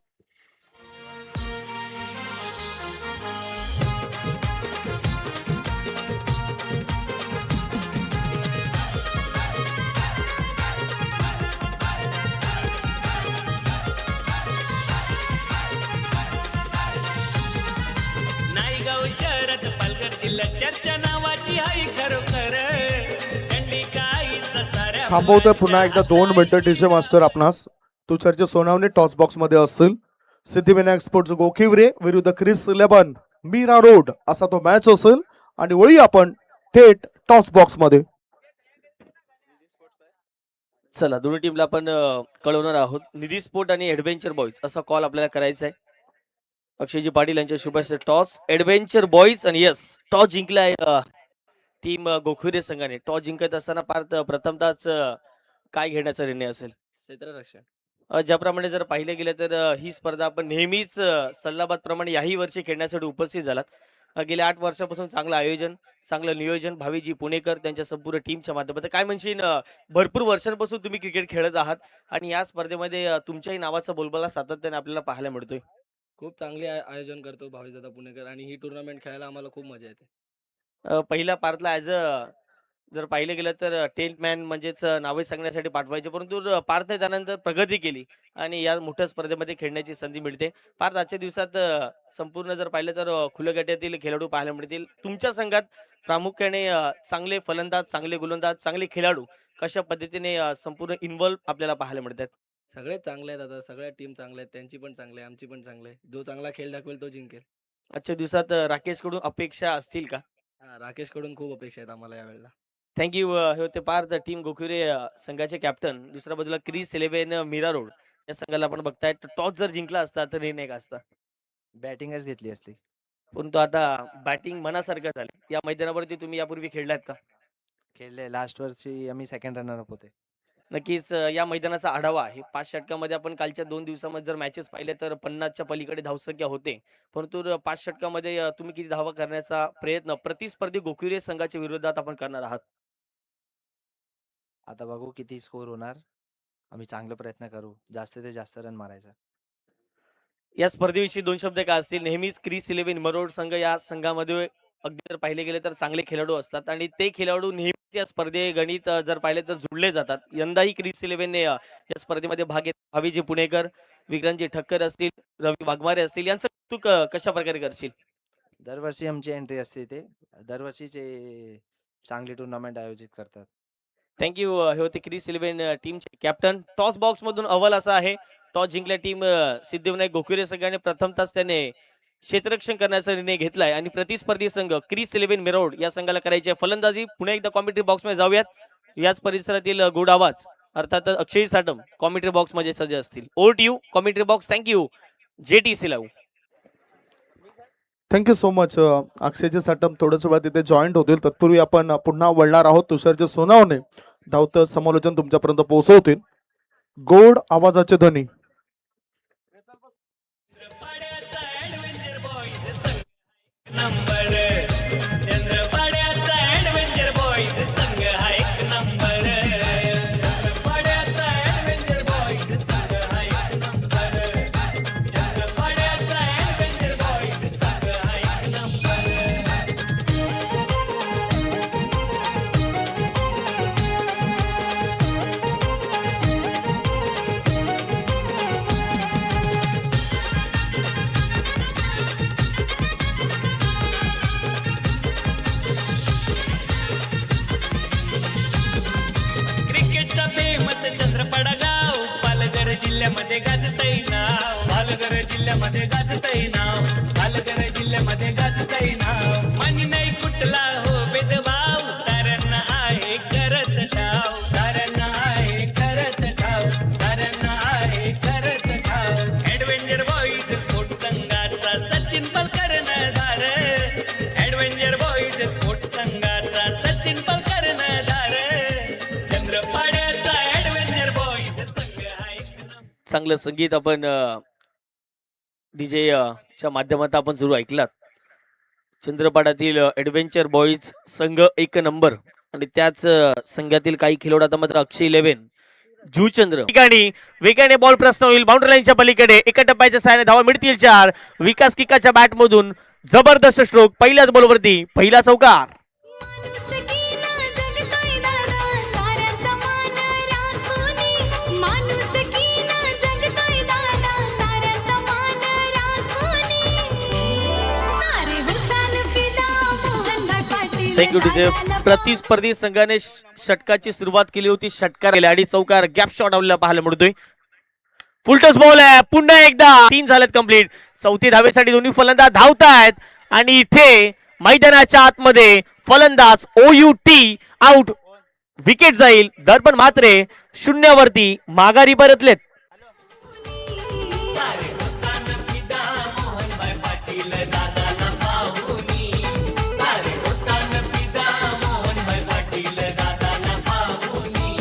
नायगाव शहरात पालघर जिल्ह्यात चर्चा नावाची हाय खरोखर. चंडिकाईचा साऱ्या थांबवतोय पुन्हा एकदा 2 मिनिटं टीचे मास्टर आपणास. तुषारचे सोनावणे टॉस बॉक्स मध्ये असतील. सिद्धिविनायक स्पोर्ट्स गोखिवरे विरुद्ध ख्रिस 11 मीरा रोड असा तो मॅच असेल. आणि वळी आपण थेट टॉस बॉक्स मध्ये. चला दोन्ही टीमला आपण कळवणार आहोत. निधी स्पोर्ट आणि ऍडव्हेंचर बॉईज असा कॉल आपल्याला करायचा आहे. अक्षयजी पाटील यांच्या शुभाशय टॉस ऍडव्हेंचर बॉईज आणि यस टॉस जिंकलाय टीम गोखुरे संघाने. टॉस जिंकत असताना प्रथमताच काय घेण्याचा निर्णय असेल? क्षेत्ररक्षण. ज्याप्रमाणे जर पाहिलं गेलं तर ही स्पर्धा आपण नेहमीच सल्लाबाद प्रमाणे याही वर्षी खेळण्यासाठी उपस्थित झालात. गेल्या 8 वर्षापासून चांगलं आयोजन, चांगलं नियोजन भावीजी पुणेकर त्यांच्या संपूर्ण टीमच्या माध्यमातून. काय म्हणशील, भरपूर वर्षांपासून तुम्ही क्रिकेट खेळत आहात आणि या स्पर्धेमध्ये तुमच्याही नावाचा बोलबाला सातत्याने आपल्याला पाहायला मिळतोय. खूप चांगले आयोजन करतो भावेशदादा पुणेकर आणि ही टुर्नामेंट खेळायला आम्हाला खूप मजा येते. पहिल्या पार्थला ॲज अ जर पाहिलं गेलं तर 10th मॅन म्हणजेच नावे सांगण्यासाठी पाठवायचे, परंतु पार्थने त्यानंतर प्रगती केली आणि या मोठ्या स्पर्धेमध्ये खेळण्याची संधी मिळते. पार्थ आजच्या दिवसात संपूर्ण जर पाहिलं तर खुल्या गटातील खेळाडू पाहायला मिळतील. तुमच्या संघात प्रामुख्याने चांगले फलंदाज, चांगले गोलंदाज, चांगले खेळाडू कशा पद्धतीने संपूर्ण इन्व्हॉल्व आपल्याला पाहायला मिळतात? सगळेच चांगले आहेत आता, सगळ्या टीम चांगल्या आहेत, त्यांची पण चांगली आहे, आमची पण चांगली आहे. जो चांगला खेळ दाखवेल तो जिंकेल. आजच्या दिवसात राकेशकडून अपेक्षा असतील का? राकेश कडून खूप अपेक्षा आहेत आम्हाला यावेळेला. थँक्यू. हे होते पार्थ टीम गोखुरे संघाचे कॅप्टन. दुसऱ्या बाजूला क्रिस 11 मीरा रोड या संघाला आपण बघताय. टॉस जर जिंकला असता तर निर्णय काय असता? बॅटिंगच घेतली असती. परंतु आता बॅटिंग मनासारखं झालं. या मैदानावरती तुम्ही यापूर्वी खेळलात का? खेळले लास्ट वर्षी आम्ही सेकंड रनर होते. नक्कीच या मैदानाचा आढावा आहे. 5 षटकामध्ये आपण कालच्या 2 दिवसामध्ये जर मॅचेस पाहिले तर 50च्या पलीकडे धावसंख्या होते. परंतु 5 षटकामध्ये तुम्ही किती धावा करण्याचा प्रयत्न प्रतिस्पर्धी गोखुरे संघाच्या विरोधात आपण करणार आहात? आता बघू किती स्कोर होणार. आम्ही चांगले प्रयत्न करू, जास्त ते जास्त रन मारायचा. या स्पर्धेविषयी 2 शब्द काय असतील? नेहमीच क्रिस 11 मरोड संघ या संघामध्ये अगदी जर पाहिले गेले तर चांगले खेळाडू असतात आणि ते खेळाडू नेहमीच या स्पर्धे गणित जर पाहिले तर जुळले जातात. यंदाही क्रिस 11 ने या स्पर्धेमध्ये भाग घेतला. भावीजी पुणेकर, विक्रांतजी ठक्कर असतील, रवी वाघमारे असतील, यांचं तू कशा प्रकारे करशील? दरवर्षी आमची एंट्री असते. ते दरवर्षीचे चांगली टुर्नामेंट आयोजित करतात. थँक्यू. हे होते क्रिस 11 टीमचे कॅप्टन. टॉस बॉक्स मधून अव्वल असा आहे. टॉस जिंकल्या टीम सिद्धिविनायक गोखुरे संघाने प्रथमताच त्याने क्षेत्ररक्षण करण्याचा निर्णय घेतलाय आणि प्रतिस्पर्धी संघ क्रिस 11 मेरोड या संघाला करायची फलंदाजी. पुन्हा एकदा कॉमेंट्री बॉक्स मध्ये जाऊयात. याच परिसरातील गोड आवाज अर्थात अक्षय साटम कॉमेंट्री बॉक्स मध्ये सज्ज असतील. Over to you commentary box. Thank you JTC live. Thank you so much. अक्षयचे साटम थोड्याच वेळात तिथे जॉईंट होतील. तत्पूर्वी आपण पुन्हा वळणार आहोत. तुषारचे सोनावणे धावतं समालोचन तुमच्यापर्यंत पोहोचवतील. गोड आवाजाचे ध्वनी. चंद्रपाड्याचा ऍडव्हेंचर बॉईज संघ नंबर. चंद्रपाड्याचा ऍडव्हेंचर बॉईज संघ हा एक नंबर. चंद्रपाड्याचा ऍडव्हेंचर बॉईज संघ हा एक नंबर. चंद्रपाड्याचा ऍडव्हेंचर बॉईज संघ हा एक नंबर. क्रिकेटचा फेमस चंद्रपाडा गाव पालघर जिल्ह्यामध्ये गाजतय नाव. पालघर जिल्ह्यामध्ये गाजतय नाव. पालघर जिल्ह्यामध्ये गाजतय नाव. मानी नाही कुठला हो भेदभाव. साऱ्यांना आहे खरंच ठाव. साऱ्यांना आहे खरंच ठाव. साऱ्यांना आहे खरंच ठाव. ऍडव्हेंचर बॉईज स्पोर्ट्स संघाचा सचिन पलकर्णधार. ऍडव्हेंचर बॉईज स्पोर्ट्स संघाचा सचिन पलकर्णधार. चंद्रपाड्याचा ऍडव्हेंचर बॉईज संघ हा एक नंबर. चांगलं संगीत आपण DJ च्या माध्यमातून आपण सुरू ऐकलात. चंद्रपाड्यातील ऍडव्हेंचर बॉईज संघ एक नंबर आणि त्याच संघातील काही खेळाडू आता मात्र अक्षय 11 जुचंद्र ठिकाणी वेगाने बॉल प्रश्न होईल. बाउंड्री लाईनच्या पलीकडे एका टप्प्याच्या सहाय्याने धावा मिळतील 4. विकास किकाच्या बॅट मधून जबरदस्त स्ट्रोक. पहिल्याच बॉलवरती पहिला चौकार. माणुसकीला जगतोय दादा साऱ्यांचा मान राखूनी. माणुसकीला जगतोय दादा साऱ्यांचा मान राखूनी. सारे हुतान फिदा मोहनभाई पाटील. Thank you DJ. प्रतिस्पर्धी संघाने षटकाची सुरुवात केली होती. षटकार केला आणि चौकार गॅप शॉट आपल्याला पाहायला मिळतोय. फुलटॉस बॉल आहे. पुन्हा एकदा 3 झालेत कंप्लीट. चौथी धावेसाठी दोन्ही फलंदाज धावतायत आणि इथे मैदानाच्या आतमध्ये फलंदाज OUT आउट. विकेट जाईल. दर्पण मात्र 0वरती माघारी परतलेत. सारे होताना फिदा मोहनभाई पाटील दादाला पाहुनी. सारे होताना फिदा मोहनभाई पाटील दादाला पाहुनी.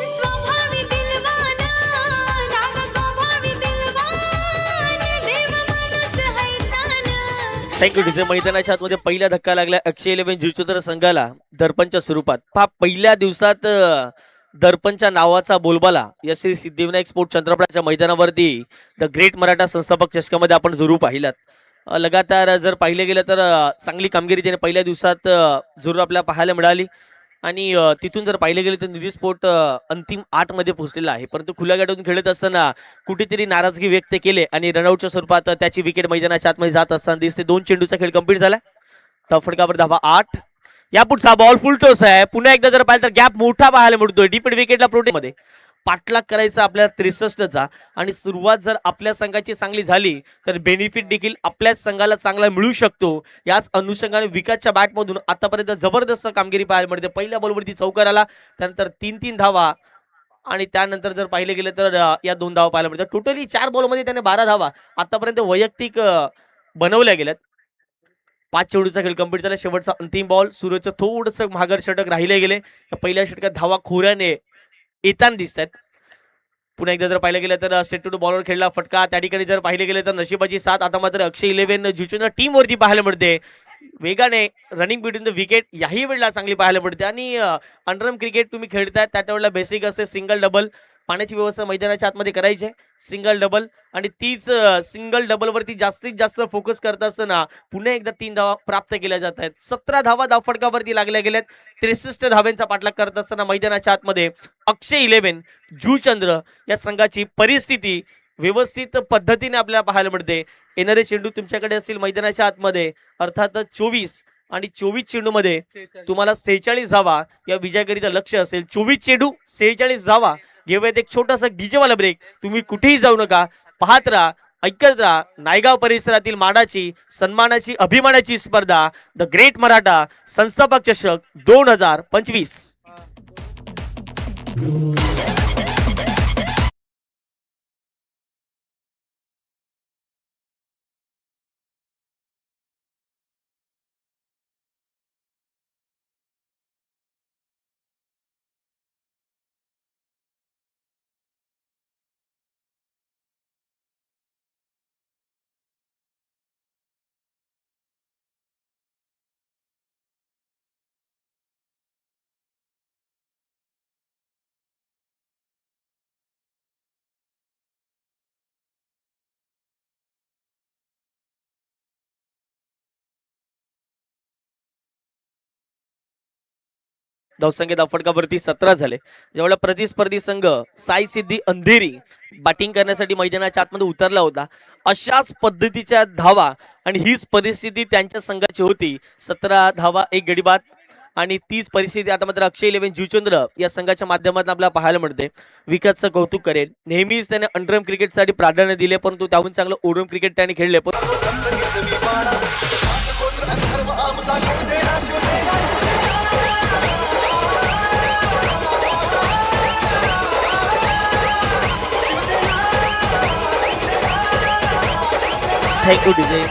स्वभावी दिलवाना दादा स्वभावी दिलवान. देव माणूस है छान. Thank you DJ. मैदानाच्या आतमध्ये पहिला धक्का लागला अक्षय 11 जुचंद्र संघाला दर्पणच्या स्वरूपात. पहा पहिल्या दिवसात दर्पणच्या नावाचा बोलबाला या श्री सिद्धिविनायक स्पोर्ट चंद्रपाड्याच्या मैदानावरती द ग्रेट मराठा संस्थापक चषकामध्ये आपण जरूर पाहिलात. लगातार जर पाहिलं गेलं तर चांगली कामगिरी त्याने पहिल्या दिवसात जरूर आपल्याला पाहायला मिळाली आणि तिथून जर पाहिलं गेलं तर निधी स्पोर्ट अंतिम 8 मध्ये पोहोचलेला आहे. परंतु खुल्या गटातून खेळत असताना कुठेतरी नाराजगी व्यक्त केले आणि रनआउटच्या स्वरूपात त्याची विकेट मैदानाच्या आतमध्ये जात असताना दिसते. 2 चेंडूचा खेळ कंप्लीट झाला. फटकावर धावा 8. या पुढचा बॉल फुलटॉस आहे. पुन्हा एकदा जर पाहिलं तर गॅप मोठा पाहायला मिळतोय. डीप विकेटला प्रोटेक्ट मध्ये पाठलाग करायचा आपल्या 63चा आणि सुरुवात जर आपल्या संघाची चांगली झाली तर बेनिफिट देखील आपल्याच संघाला चांगला मिळू शकतो. याच अनुषंगाने विकासच्या बॅटमधून आतापर्यंत जबरदस्त कामगिरी पाहायला मिळते. पहिल्या बॉलवरती चौकार आला. त्यानंतर 3 धावा आणि त्यानंतर जर पाहिलं गेलं तर या 2 धावा पाहायला मिळतात. टोटली 4 बॉलमध्ये त्याने 12 धावा आतापर्यंत वैयक्तिक बनवल्या गेल्यात. 5 चेंडूचा खेळ कंप्लीट झाला. शेवटचा अंतिम बॉल. सूर्यचं थोडंसं महागर षटक राहिले गेले. पहिल्या षटकात धावा खोऱ्याने येताना दिसत आहेत. पुन्हा एकदा जर पाहिलं गेलं तर स्ट्रेट टू बॉलवर खेळला फटका. त्या ठिकाणी जर पाहिलं गेलं तर नशिबाची साथ आता मात्र अक्षय 11 जुचंद्र टीम वरती पाहायला मिळते. वेगाने रनिंग बिटवीन द विकेट याही वेळेला चांगली पाहायला मिळते. आणि अंडरम क्रिकेट तुम्ही खेळताय त्या वेळेला बेसिक असते सिंगल डबल. पाण्याची व्यवस्था मैदानाच्या आतमध्ये करायची आहे. सिंगल डबल आणि तीच सिंगल डबल वरती जास्तीत जास्त फोकस करत असताना पुन्हा एकदा 3 धावा प्राप्त केल्या जात आहेत. 17 धावा धावफटकावरती लागल्या गेल्यात. 63 धाव्यांचा पाठलाग करत असताना मैदानाच्या आतमध्ये अक्षय 11 जुचंद्र या संघाची परिस्थिती व्यवस्थित पद्धतीने आपल्याला पाहायला मिळते. येणारे चेंडू तुमच्याकडे असतील मैदानाच्या आतमध्ये, अर्थातच 24 आणि 24 चेंडूमध्ये तुम्हाला 46 धावा या विजयाकरिता लक्ष असेल. 24 चेंडू 46 धावा. घेऊयात एक छोटासा डीजे वाला ब्रेक. तुम्ही कुठेही जाऊ नका, पाहत राहा, ऐकत राहा. नायगाव परिसरातील मानाची, सन्मानाची, अभिमानाची स्पर्धा द ग्रेट मराठा संस्थापक चषक 2025. धावसंख्या धावफटकावरती 17 झाले. ज्यावेळेला प्रतिस्पर्धी संघ साई सिद्धी अंधेरी बॅटिंग करण्यासाठी मैदानाच्या आतमध्ये उतरला होता, अशाच पद्धतीच्या धावा आणि हीच परिस्थिती त्यांच्या संघाची होती. 17 धावा 1 गडी बाद आणि तीच परिस्थिती आता मात्र अक्षय 11 जीवचंद्र या संघाच्या माध्यमातून आपल्याला पाहायला मिळते. विकेटचं कौतुक करेल. नेहमीच त्याने अंडरम क्रिकेटसाठी प्राधान्य दिले, परंतु त्याहून चांगलं ओडम क्रिकेट त्याने खेळले. Thank you DJ.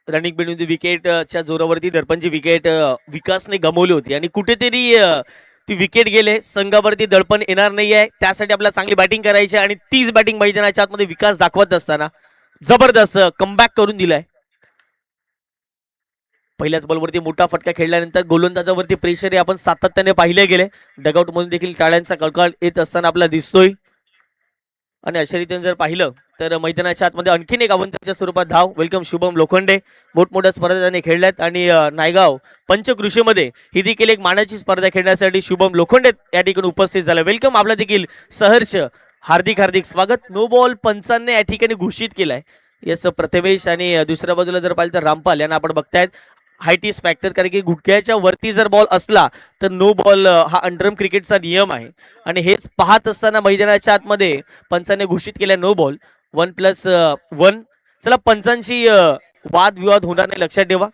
Running between the विकेटच्या जोरावरती दडपणची विकेट विकासने गमावली होती आणि कुठेतरी ती विकेट गेले. संघावरती दडपण येणार नाहीये, त्यासाठी आपल्याला चांगली बॅटिंग करायची आणि तीच बॅटिंग मैदानाच्या आतमध्ये विकास दाखवत असताना जबरदस्त कमबॅक करून दिलाय. पहिल्याच बॉलवरती मोठा फटका खेळल्यानंतर गोलंदाजावरती प्रेशर हे आपण सातत्याने पाहिले गेले. डगआउट मधून देखील टाळ्यांचा कळकळ येत असताना आपल्याला दिसतोय. आणि अशा रीतीने जर पाहिलं तर मैदानाच्या आतमध्ये आणखीन एक अवंताच्या स्वरूपात धाव. वेलकम शुभम लोखंडे. मोठमोठ्या स्पर्धा त्यांनी खेळल्यात आणि नायगाव पंचकृषीमध्ये ही देखील एक मानाची स्पर्धा खेळण्यासाठी शुभम लोखंडे या ठिकाणी उपस्थित झाला. वेलकम, आपला देखील सहर्ष हार्दिक हार्दिक स्वागत. नो बॉल पंचांनी या ठिकाणी घोषित केलाय. यस प्रथमेश आणि दुसऱ्या बाजूला जर पाहिलं तर रामपाल यांना आपण बघतायत. हाईट इज फॅक्टर, कारण की गुडघ्याच्या वरती जर बॉल असला तर नो बॉल हा अंडरम क्रिकेटचा नियम आहे आणि हेच पाहत असताना मैदानाच्या आतमध्ये पंचांनी घोषित केल्या नो बॉल 1+1. चला, पंचांशी वादविवाद होणार नाही, लक्षात ठेवा.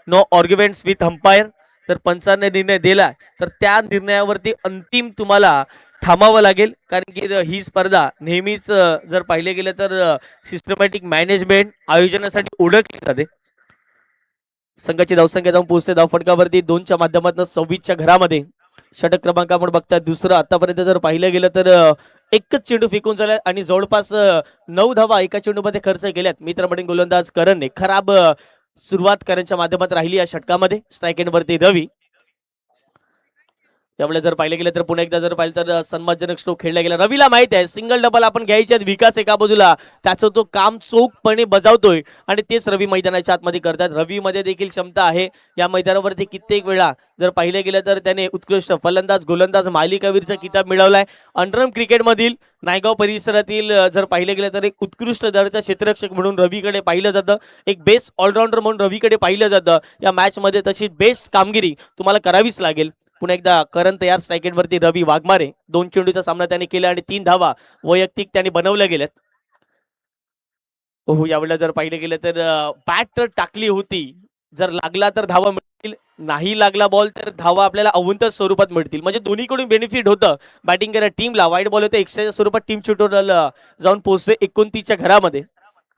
No arguments with umpire. तर पंचांनी निर्णय दिला तर त्या निर्णयावरती अंतिम तुम्हाला थांबावं लागेल, कारण की ही स्पर्धा नेहमीच जर पाहिले गेलं तर सिस्टमॅटिक मॅनेजमेंट आयोजनासाठी ओळखली जाते. संघाची धावसंख्या जाऊन पोहोचते धावफटकावरती 2च्या माध्यमातून 26च्या घरामध्ये. षटक क्रमांक आपण बघताय दुसरं. आतापर्यंत जर पाहिलं गेलं तर एकच चेंडू फेकून झाला आणि जवळपास 9 धावा एका चेंडूमध्ये खर्च केल्यात. मित्रमंडळी गोलंदाज करणने खराब सुरुवात करण्याच्या माध्यमात राहिली या षटकामध्ये. स्ट्राईक एंडवरती रवी. त्यामुळे जर पाहिलं गेलं तर पुन्हा एकदा जर पाहिलं तर सन्मानजनक स्ट्रोक खेळला गेला. रवीला माहित आहे सिंगल डबल आपण घ्यायचे. विकास एका बाजूला त्याचं तो काम चोखपणे बजावतोय आणि तेच रवी मैदानाच्या आतमध्ये करतात. रवी मध्ये देखील क्षमता आहे. या मैदानावरती कित्येक वेळा जर पाहिलं गेलं तर त्याने उत्कृष्ट फलंदाज गोलंदाज मालिकावीरचा किताब मिळवलाय. अंडरम क्रिकेटमधील नायगाव परिसरातील जर पाहिलं गेलं तर एक उत्कृष्ट दर्जाचा क्षेत्ररक्षक म्हणून रवीकडे पाहिलं जातं. एक बेस्ट ऑलराऊंडर म्हणून रवीकडे पाहिलं जातं. या मॅच मध्ये तशी बेस्ट कामगिरी तुम्हाला करावीच लागेल. पुन्हा एकदा करण तयार. स्ट्राईक एंडवरती रवी वाघमारे. 2 चेंडूचा सामना त्याने केला आणि 3 धावा वैयक्तिक त्याने बनवल्या गेल्यात. हो, यावेळेला जर पाहिलं गेलं तर बॅट टाकली होती, जर लागला तर धावा मिळतील, नाही लागला बॉल तर धावा आपल्याला अवंत स्वरूपात मिळतील. म्हणजे दोन्हीकडून बेनिफिट होतं बॅटिंग करणाऱ्या टीमला. वाईट बॉल होते एक्स्ट्राच्या स्वरूपात टीम टोटल जाऊन पोहोचते 29च्या घरामध्ये.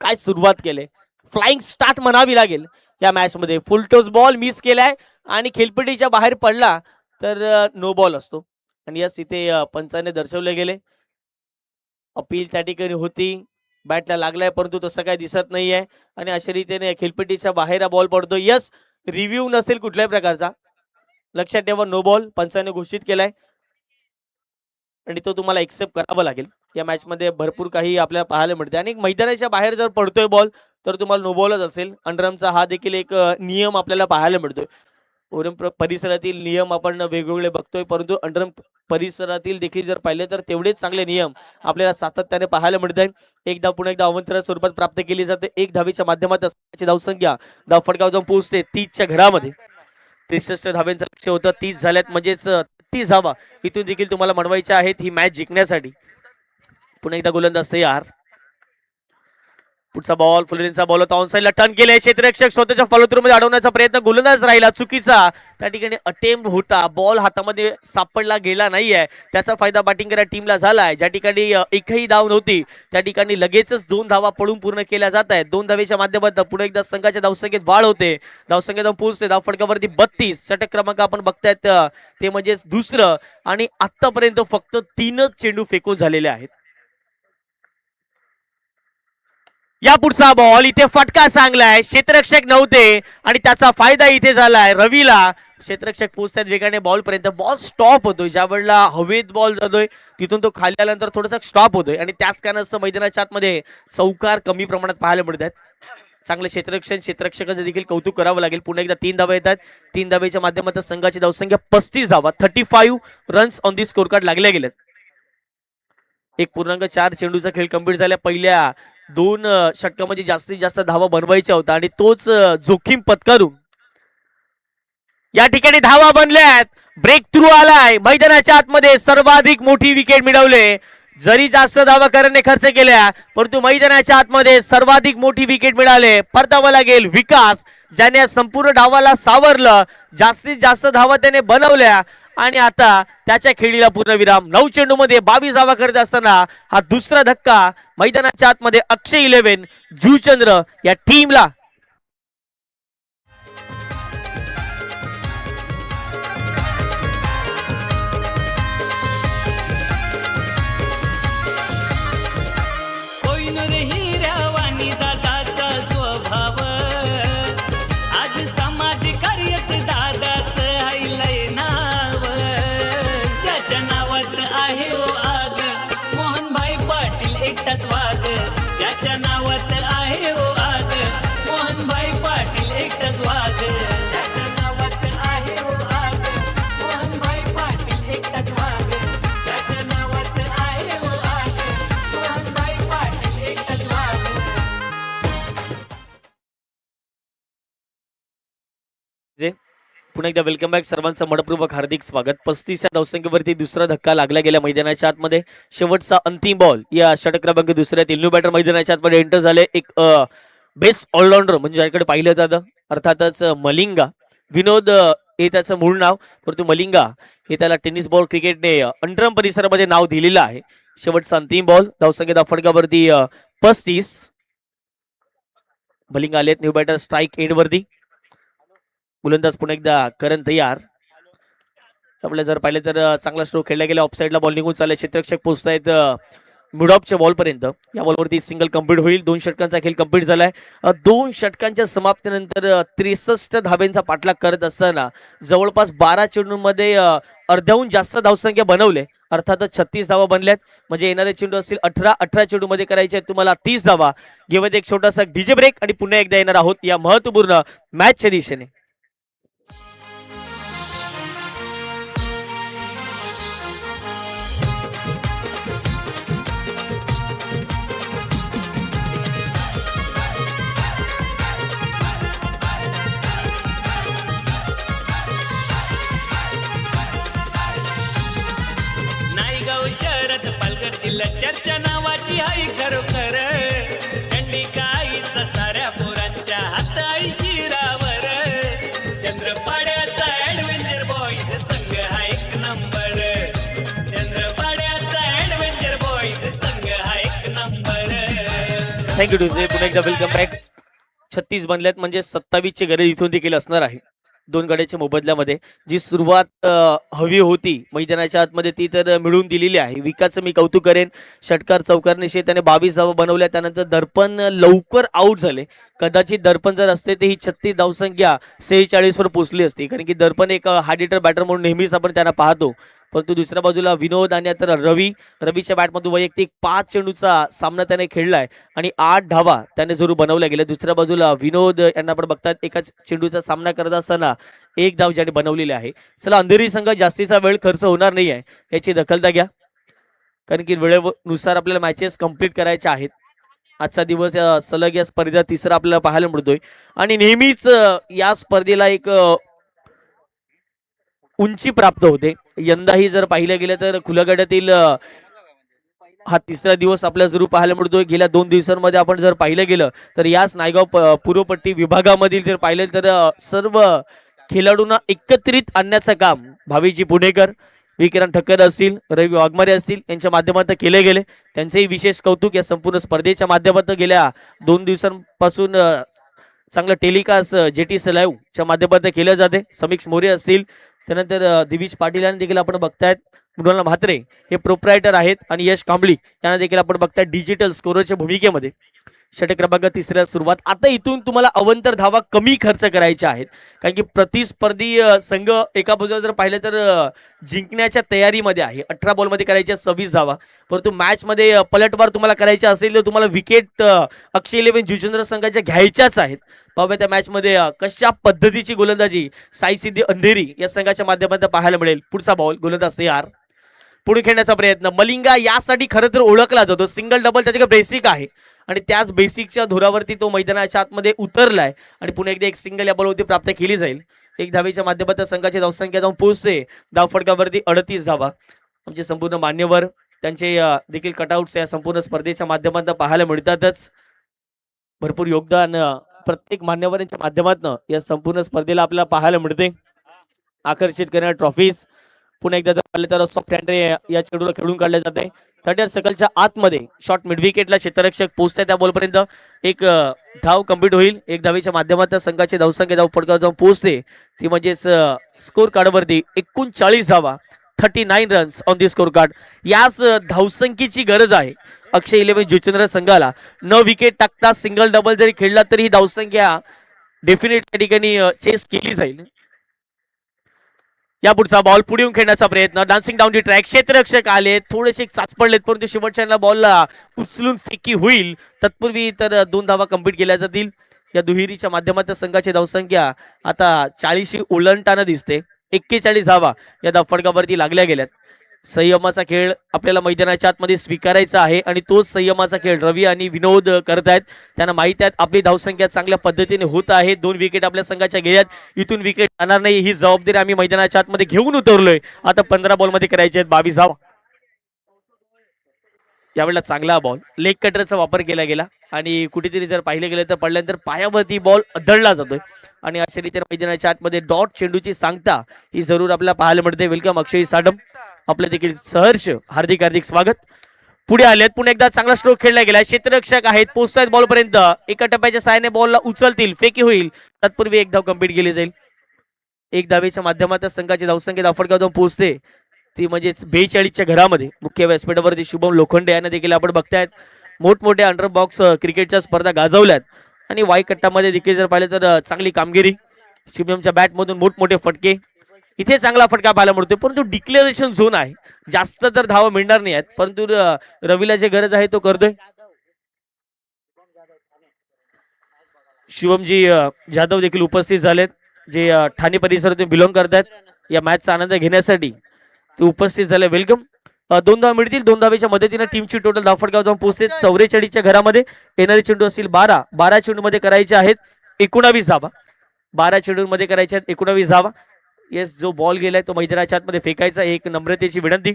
काय सुरुवात केले, फ्लाइंग स्टार्ट म्हणावी लागेल या मॅच मध्ये. फुल टॉस बॉल मिस केलाय आणि खेळपट्टीच्या बाहेर पडला तर नो बॉल असतो. आणि यस, इथे पंचाने दर्शवले गेले. अपील त्या ठिकाणी होती, बॅटला लागलाय परंतु तसं काय दिसत नाहीये आणि अशा रीतीने खेळपट्टीच्या बाहेर बॉल पडतो. यस, रिव्ह्यू नसेल कुठल्याही प्रकारचा, लक्षात ठेवा. नो बॉल पंचाने घोषित केलाय आणि तो तुम्हाला एक्सेप्ट करावा लागेल. या मॅच मध्ये भरपूर काही आपल्याला पाहायला मिळते आणि मैदानाच्या बाहेर जर पडतोय बॉल तर तुम्हाला नो बॉलच असेल. अंडरमचा हा देखील एक नियम आपल्याला पाहायला मिळतोय. ओरम परिसरातील नियम आपण वेगवेगळे बघतोय, परंतु अंडरम परिसरातील देखील जर पाहिले तर तेवढेच चांगले नियम आपल्याला सातत्याने पाहायला मिळत आहेत. एक धाव पुन्हा एकदा अवंतरण स्वरूपात प्राप्त केली जाते. एक धावेच्या माध्यमातून धावसंख्या धाव फटकाव जाऊन पोहोचते 30च्या घरामध्ये. 63 धाव्यांचं लक्ष होतं. 30 झाल्यात म्हणजेच 30 धावा इथून देखील तुम्हाला मिळवायच्या आहेत ही मॅच जिंकण्यासाठी. पुन्हा एकदा गोलंदाज तयार. पुढचा बॉल फुलरेंचा बॉल होता, ऑन साइडला टर्न केले. क्षेत्ररक्षक स्वतःच्या फॉलो थ्रू मध्ये अडवण्याचा प्रयत्न, गोलंदाज राहिला चुकीचा. त्या ठिकाणी अटेम्प्ट होता, बॉल हातामध्ये सापडला गेला नाहीये. त्याचा फायदा बॅटिंग करा टीमला झालाय. ज्या ठिकाणी एकही धाव नव्हती त्या ठिकाणी लगेचच 2 धावा पडून पूर्ण केल्या जात आहेत. 2 धावेच्या माध्यमातून पुन्हा एकदा संघाच्या धावसंख्येत वाढ होते. धावसंख्येत पोहोचते धाव फटकावरती 32. षटक क्रमांक आपण बघतायत ते म्हणजेच दुसरं, आणि आतापर्यंत फक्त 3च चेंडू फेकून झालेले आहेत. या पुढचा बॉल इथे फटका चांगलाय, क्षेत्ररक्षक नव्हते आणि त्याचा फायदा इथे झालाय रवीला. क्षेत्ररक्षक पोहोचतात वेगाने बॉल पर्यंत. बॉल स्टॉप होतोय, ज्या वेळेला हवेत बॉल जातोय तिथून तो खाली आल्यानंतर थोडासा स्टॉप होतोय आणि त्याच कारणास्तव मैदानाच्या आतमध्ये चौकार कमी प्रमाणात पाहायला मिळत आहेत. चांगले क्षेत्ररक्षकाचं देखील कौतुक करावं लागेल. पुन्हा एकदा 3 धावा येतात. 3 धावेच्या माध्यमातून संघाची धावसंख्या 35 धावा, 35 runs on the score card लागले गेलेत. 1.4 चेंडूचा खेळ कंप्लीट झाल्या. पहिल्या 2 षटकामध्ये जास्तीत जास्त धावा बनवायच्या होत्या आणि तोच जोखीम पत्करून या ठिकाणी धावा बनल्यात. ब्रेक थ्रू आलाय. मैदानाच्या आतमध्ये सर्वाधिक मोठी विकेट मिळवले. जरी जास्त धावा करणे खर्च केल्या परंतु मैदानाच्या आतमध्ये सर्वाधिक मोठी विकेट मिळाले. परतावा लागेल विकास, ज्याने संपूर्ण डावाला सावरलं. जास्तीत जास्त धावा त्याने बनवल्या आणि आता त्याच्या खेळीला पूर्णविराम. 9 चेंडूमध्ये 22 धावा करत असताना हा दुसरा धक्का मैदानाच्या आतमध्ये अक्षय 11 जुचंद्र या टीमला. कोहिनूर हिऱ्यावानी दादाचा स्वभाव, आज समाज कार्यात दादाच हायलय नाव. ज्याच्या नावात आहे ओ आग, मोहनभाई पाटील एकटाच वाघ. ज्याच्या नावात आहे ओ आग, मोहनभाई पाटील एकटाच वाघ. ज्याच्या नावात आहे ओ आग, मोहनभाई पाटील एकटाच वाघ. ज्याच्या नावात आहे ओ आग, मोहनभाई पाटील एकटाच वाघ. पुन्हा एकदा वेलकम बॅक. सर्वांचं मनपूर्वक हार्दिक स्वागत. 35 या धावसंख्येवरती दुसरा धक्का लागला गेला मैदानाच्या आतमध्ये. शेवटचा अंतिम बॉल या षटक क्रमांक दुसऱ्यातील न्यू बॅटर मैदानाच्या आतमध्ये एंटर झाले. एक बेस्ट ऑलराऊंडर म्हणजे ज्याकडे पाहिलं जातं अर्थातच मलिंगा विनोद हे त्याचं मूळ नाव, परंतु मलिंगा हे त्याला टेनिस बॉल क्रिकेटने अंडरम परिसरामध्ये नाव दिलेलं आहे. शेवटचा अंतिम बॉल धावसंख्येत फटकावरती 35. मलिंगा आलेत न्यू बॅटर स्ट्राईक एंड वरती. गोलंदाज पुन्हा एकदा करण तयार. आपल्याला जर पाहिलं तर चांगला स्ट्रोक खेळला गेला. ऑफसाईडला बॉल निघून चालले. क्षेत्ररक्षक पोहोचतायत मिड ऑफच्या बॉल पर्यंत. या बॉलवरती सिंगल कंप्लीट होईल. 2 षटकांचा खेळ कंप्लीट झालाय. 2 षटकांच्या समाप्तीनंतर 63 धाब्यांचा पाठलाग करत असताना जवळपास 12 चेंडूंमध्ये अर्ध्याहून जास्त धावसंख्या बनवले. अर्थातच 36 धावा बनल्यात. म्हणजे येणारे चेंडू असतील 18 चेंडूमध्ये करायचे आहेत तुम्हाला 30 धावा. घेवत एक छोटासा डीजे ब्रेक आणि पुन्हा एकदा येणार आहोत या महत्वपूर्ण मॅचच्या दिशेने. नायगाव शहरात पालघर जिल्ह्यात चर्चा नावाची आई खरोखर. चंडिकाईचा साऱ्या पोरांच्या हात आई शिरावर. चंद्रपाड्याचा ऍडव्हेंचर बॉईज संघ हा 1 नंबर. चंद्रपाड्याचा ऍडव्हेंचर बॉईज संघ हा 1 नंबर. थँक्यू टू पुन्हा एकदा वेलकम बॅक. 36 बनल्यात म्हणजे 27 ची गरज इथून देखील असणार आहे. 2 गड्याच्या मोबदल्यामध्ये जी सुरुवात हवी होती मैदानाच्या आतमध्ये ती तर मिळवून दिलेली आहे. विकासचं मी कौतुक करेन. षटकार चौकारनिशी त्याने 22 धावा बनवल्या. त्यानंतर दर्पण लवकर आउट झाले. कदाचित दर्पण जर असते तर ही 36 धावसंख्या 46 वर पोहोचली असती, कारण की दर्पण एक हार्ड हिटर बॅटर म्हणून नेहमीच आपण त्यांना पाहतो. परंतु दुसऱ्या बाजूला विनोद आणि आता रवीच्या बॅटमधून वैयक्तिक 5 चेंडूचा सामना त्याने खेळलाय आणि 8 धावा त्याने जरूर बनवल्या गेल्या. दुसऱ्या बाजूला विनोद यांना आपण बघतात एकाच चेंडूचा सामना करत असताना 1 धाव ज्याने बनवलेली आहे. चला अंधेरी संघ जास्तीचा वेळ खर्च होणार नाही आहे याची दखलता घ्या, कारण की वेळेनुसार आपल्याला मॅचेस कंप्लीट करायच्या आहेत. आजचा दिवस सलग या स्पर्धेचा तिसरा आपल्याला पाहायला मिळतोय आणि नेहमीच या स्पर्धेला एक उंची प्राप्त होते. यंदाही जर पाहिलं गेलं तर खुल्या गटातील हा तिसरा दिवस आपल्याला जरूर पाहायला मिळतोय. गेल्या 2 दिवसांमध्ये आपण जर पाहिलं गेलं तर याच नायगाव पूर्वपट्टी विभागामधील जर पाहिलं तर सर्व खेळाडूंना एकत्रित आणण्याचं काम भावीजी पुणेकर, विक्रांत ठक्कर असतील, रवी वाघमारे असतील यांच्या माध्यमातून केले गेले. त्यांचेही विशेष कौतुक. या संपूर्ण स्पर्धेच्या माध्यमातून गेल्या 2 दिवसांपासून चांगलं टेलिकास्ट JTC लाईव्हच्या माध्यमातून केलं जाते. समीक्ष मोरे असतील, त्यानंतर दिविज पाटील यांना देखील आपण बघतायत. मृणाल म्हात्रे हे प्रोप्रायटर आहेत आणि यश कांबळी यांना देखील आपण बघताय डिजिटल स्कोररच्या भूमिकेमध्ये. षटक क्रमांक 3 सुरुवात. आता इथून तुम्हाला अवंतर धावा कमी खर्च करायच्या आहेत, कारण की प्रतिस्पर्धी संघ एका बाजूला जर पाहिलं तर जिंकण्याच्या तयारीमध्ये आहे. 18 बॉलमध्ये करायच्या 26 धावा, परंतु मॅचमध्ये पलटवार तुम्हाला करायचे असेल तर तुम्हाला विकेट अक्षय 11 जुचंद्र संघाच्या घ्यायच्याच आहेत. पाहूया त्या मॅचमध्ये कशा पद्धतीची गोलंदाजी साई सिद्धी अंधेरी या संघाच्या माध्यमातून पाहायला मिळेल. पुढचा बॉल गोलंदाज तयार, पुढे खेळण्याचा प्रयत्न. मलिंगा यासाठी खरं तर ओळखला जातो. सिंगल डबल त्याच्याकडे बेसिक आहे आणि त्याच बेसिकच्या धुरावरती तो मैदानाच्या आतमध्ये उतरलाय आणि पुन्हा एकदा एक सिंगल या बॉलवरती प्राप्त केली जाईल. 1 धावेच्या माध्यमातून संघाची धावसंख्या जाऊन पोहोचते धावफटकावरती 38 धावा. आमचे संपूर्ण मान्यवर त्यांचे देखील कटआउट्स या संपूर्ण स्पर्धेच्या माध्यमातून पाहायला मिळतातच. भरपूर योगदान प्रत्येक मान्यवरांच्या माध्यमातून या संपूर्ण स्पर्धेला आपल्याला पाहायला मिळते. आकर्षित करणाऱ्या ट्रॉफीज पुन्हा एकदा जर पाहिलं तर सॉफ्ट हँड या चेंडूला खेळून काढले जाते. 30 सर्कलच्या आतमध्ये शॉर्ट मिड विकेटला क्षेत्ररक्षक पोहोचते. त्या बॉलपर्यंत एक धाव कंप्लीट होईल. 1 धावेच्या माध्यमातून संघाची धावसंख्या धाव फटकावर जाऊन पोहोचते ती म्हणजेच स्कोर कार्डवरती 39 धावा, 39 runs on the score card. याच धावसंख्येची गरज आहे अक्षय 11 जुचंद्र संघाला. न विकेट टाकता सिंगल डबल जरी खेळला तरी ही धावसंख्या डेफिनेट त्या ठिकाणी चेस केली जाईल. या पुढचा बॉल पुढे येऊन खेळण्याचा प्रयत्न. Dancing down the track. क्षेत्ररक्षक आले, थोडेसे चाच पडलेत, परंतु शेवटच्या बॉलला उचलून फेकी होईल. तत्पूर्वी तर 2 धावा कंप्लीट केल्या जातील. या दुहेरीच्या माध्यमातून संघाची धावसंख्या आता 40 ओलांडताना दिसते. 41 धावा या धावफटकावरती लागल्या गेल्यात. संयमाचा खेळ आपल्याला मैदानाच्या आतमध्ये स्वीकारायचा आहे आणि तोच संयमाचा खेळ रवी आणि विनोद करतायत. त्यांना माहिती आहे आपली धावसंख्या चांगल्या पद्धतीने होत आहे. 2 विकेट आपल्या संघाच्या गेल्यात, इथून विकेट जाणार नाही ही जबाबदारी आम्ही मैदानाच्या आतमध्ये घेऊन उतरलोय. आता 15 बॉलमध्ये करायचे आहेत 22 धावा. यावेळेला चांगला बॉल लेग कटरचा वापर केला गेला आणि कुठेतरी जर पाहिलं गेलं तर पडल्यानंतर पायावरती बॉल अधळला जातोय आणि अशा रीतीने मैदानाच्या आतमध्ये डॉट चेंडूची सांगता ही जरूर आपल्याला पाहायला मिळते. वेलकम अक्षय साडम, आपलं देखील सहर्ष हार्दिक हार्दिक स्वागत. पुढे आलेत, पुन्हा एकदा चांगला स्ट्रोक खेळला गेला. क्षेत्ररक्षक आहेत, पोहोचतायत बॉल पर्यंत. एका टप्प्याच्या साहाय्याने बॉलला उचलतील, फेकी होईल. तत्पूर्वी 1 धाव कंप्लीट केली जाईल. 1 धावेच्या माध्यमातून संघाची धावसंख्या धावफटका जाऊन पोहोचते ती म्हणजेच 42च्या घरामध्ये. मुख्य व्यासपीठावरती शुभम लोखंडे यांना देखील आपण बघतायत मोठमोठ्या अंडर बॉक्स क्रिकेटच्या स्पर्धा गाजवल्यात आणि वाई कट्टामध्ये देखील जर पाहिलं तर चांगली कामगिरी. शुभमच्या बॅटमधून मोठमोठे फटके. इथे चांगला फटका पाहायला मिळतोय, परंतु डिक्लेरेशन झोन आहे, जास्त तर धावा मिळणार नाही आहेत, परंतु रवीला जे गरज आहे तो करतोय. शुभमजी जाधव देखील उपस्थित झालेत, जे ठाणे परिसरातून बिलॉंग करतात. या मॅचचा आनंद घेण्यासाठी ते उपस्थित झाले. वेलकम. 2 धावा मिळतील. 2 धावेच्या मदतीने टीमची टोटल धावफटका जाऊन पोहोचते 44च्या घरामध्ये. येणारे चेंडू असतील 12 चेंडूमध्ये करायचे आहेत 19 धावा. 12 चेंडूमध्ये करायचे आहेत 19 धावा. येस, जो बॉल गेलाय तो मैदानाच्या आतमध्ये फेकायचा, एक नम्रतेची विनंती.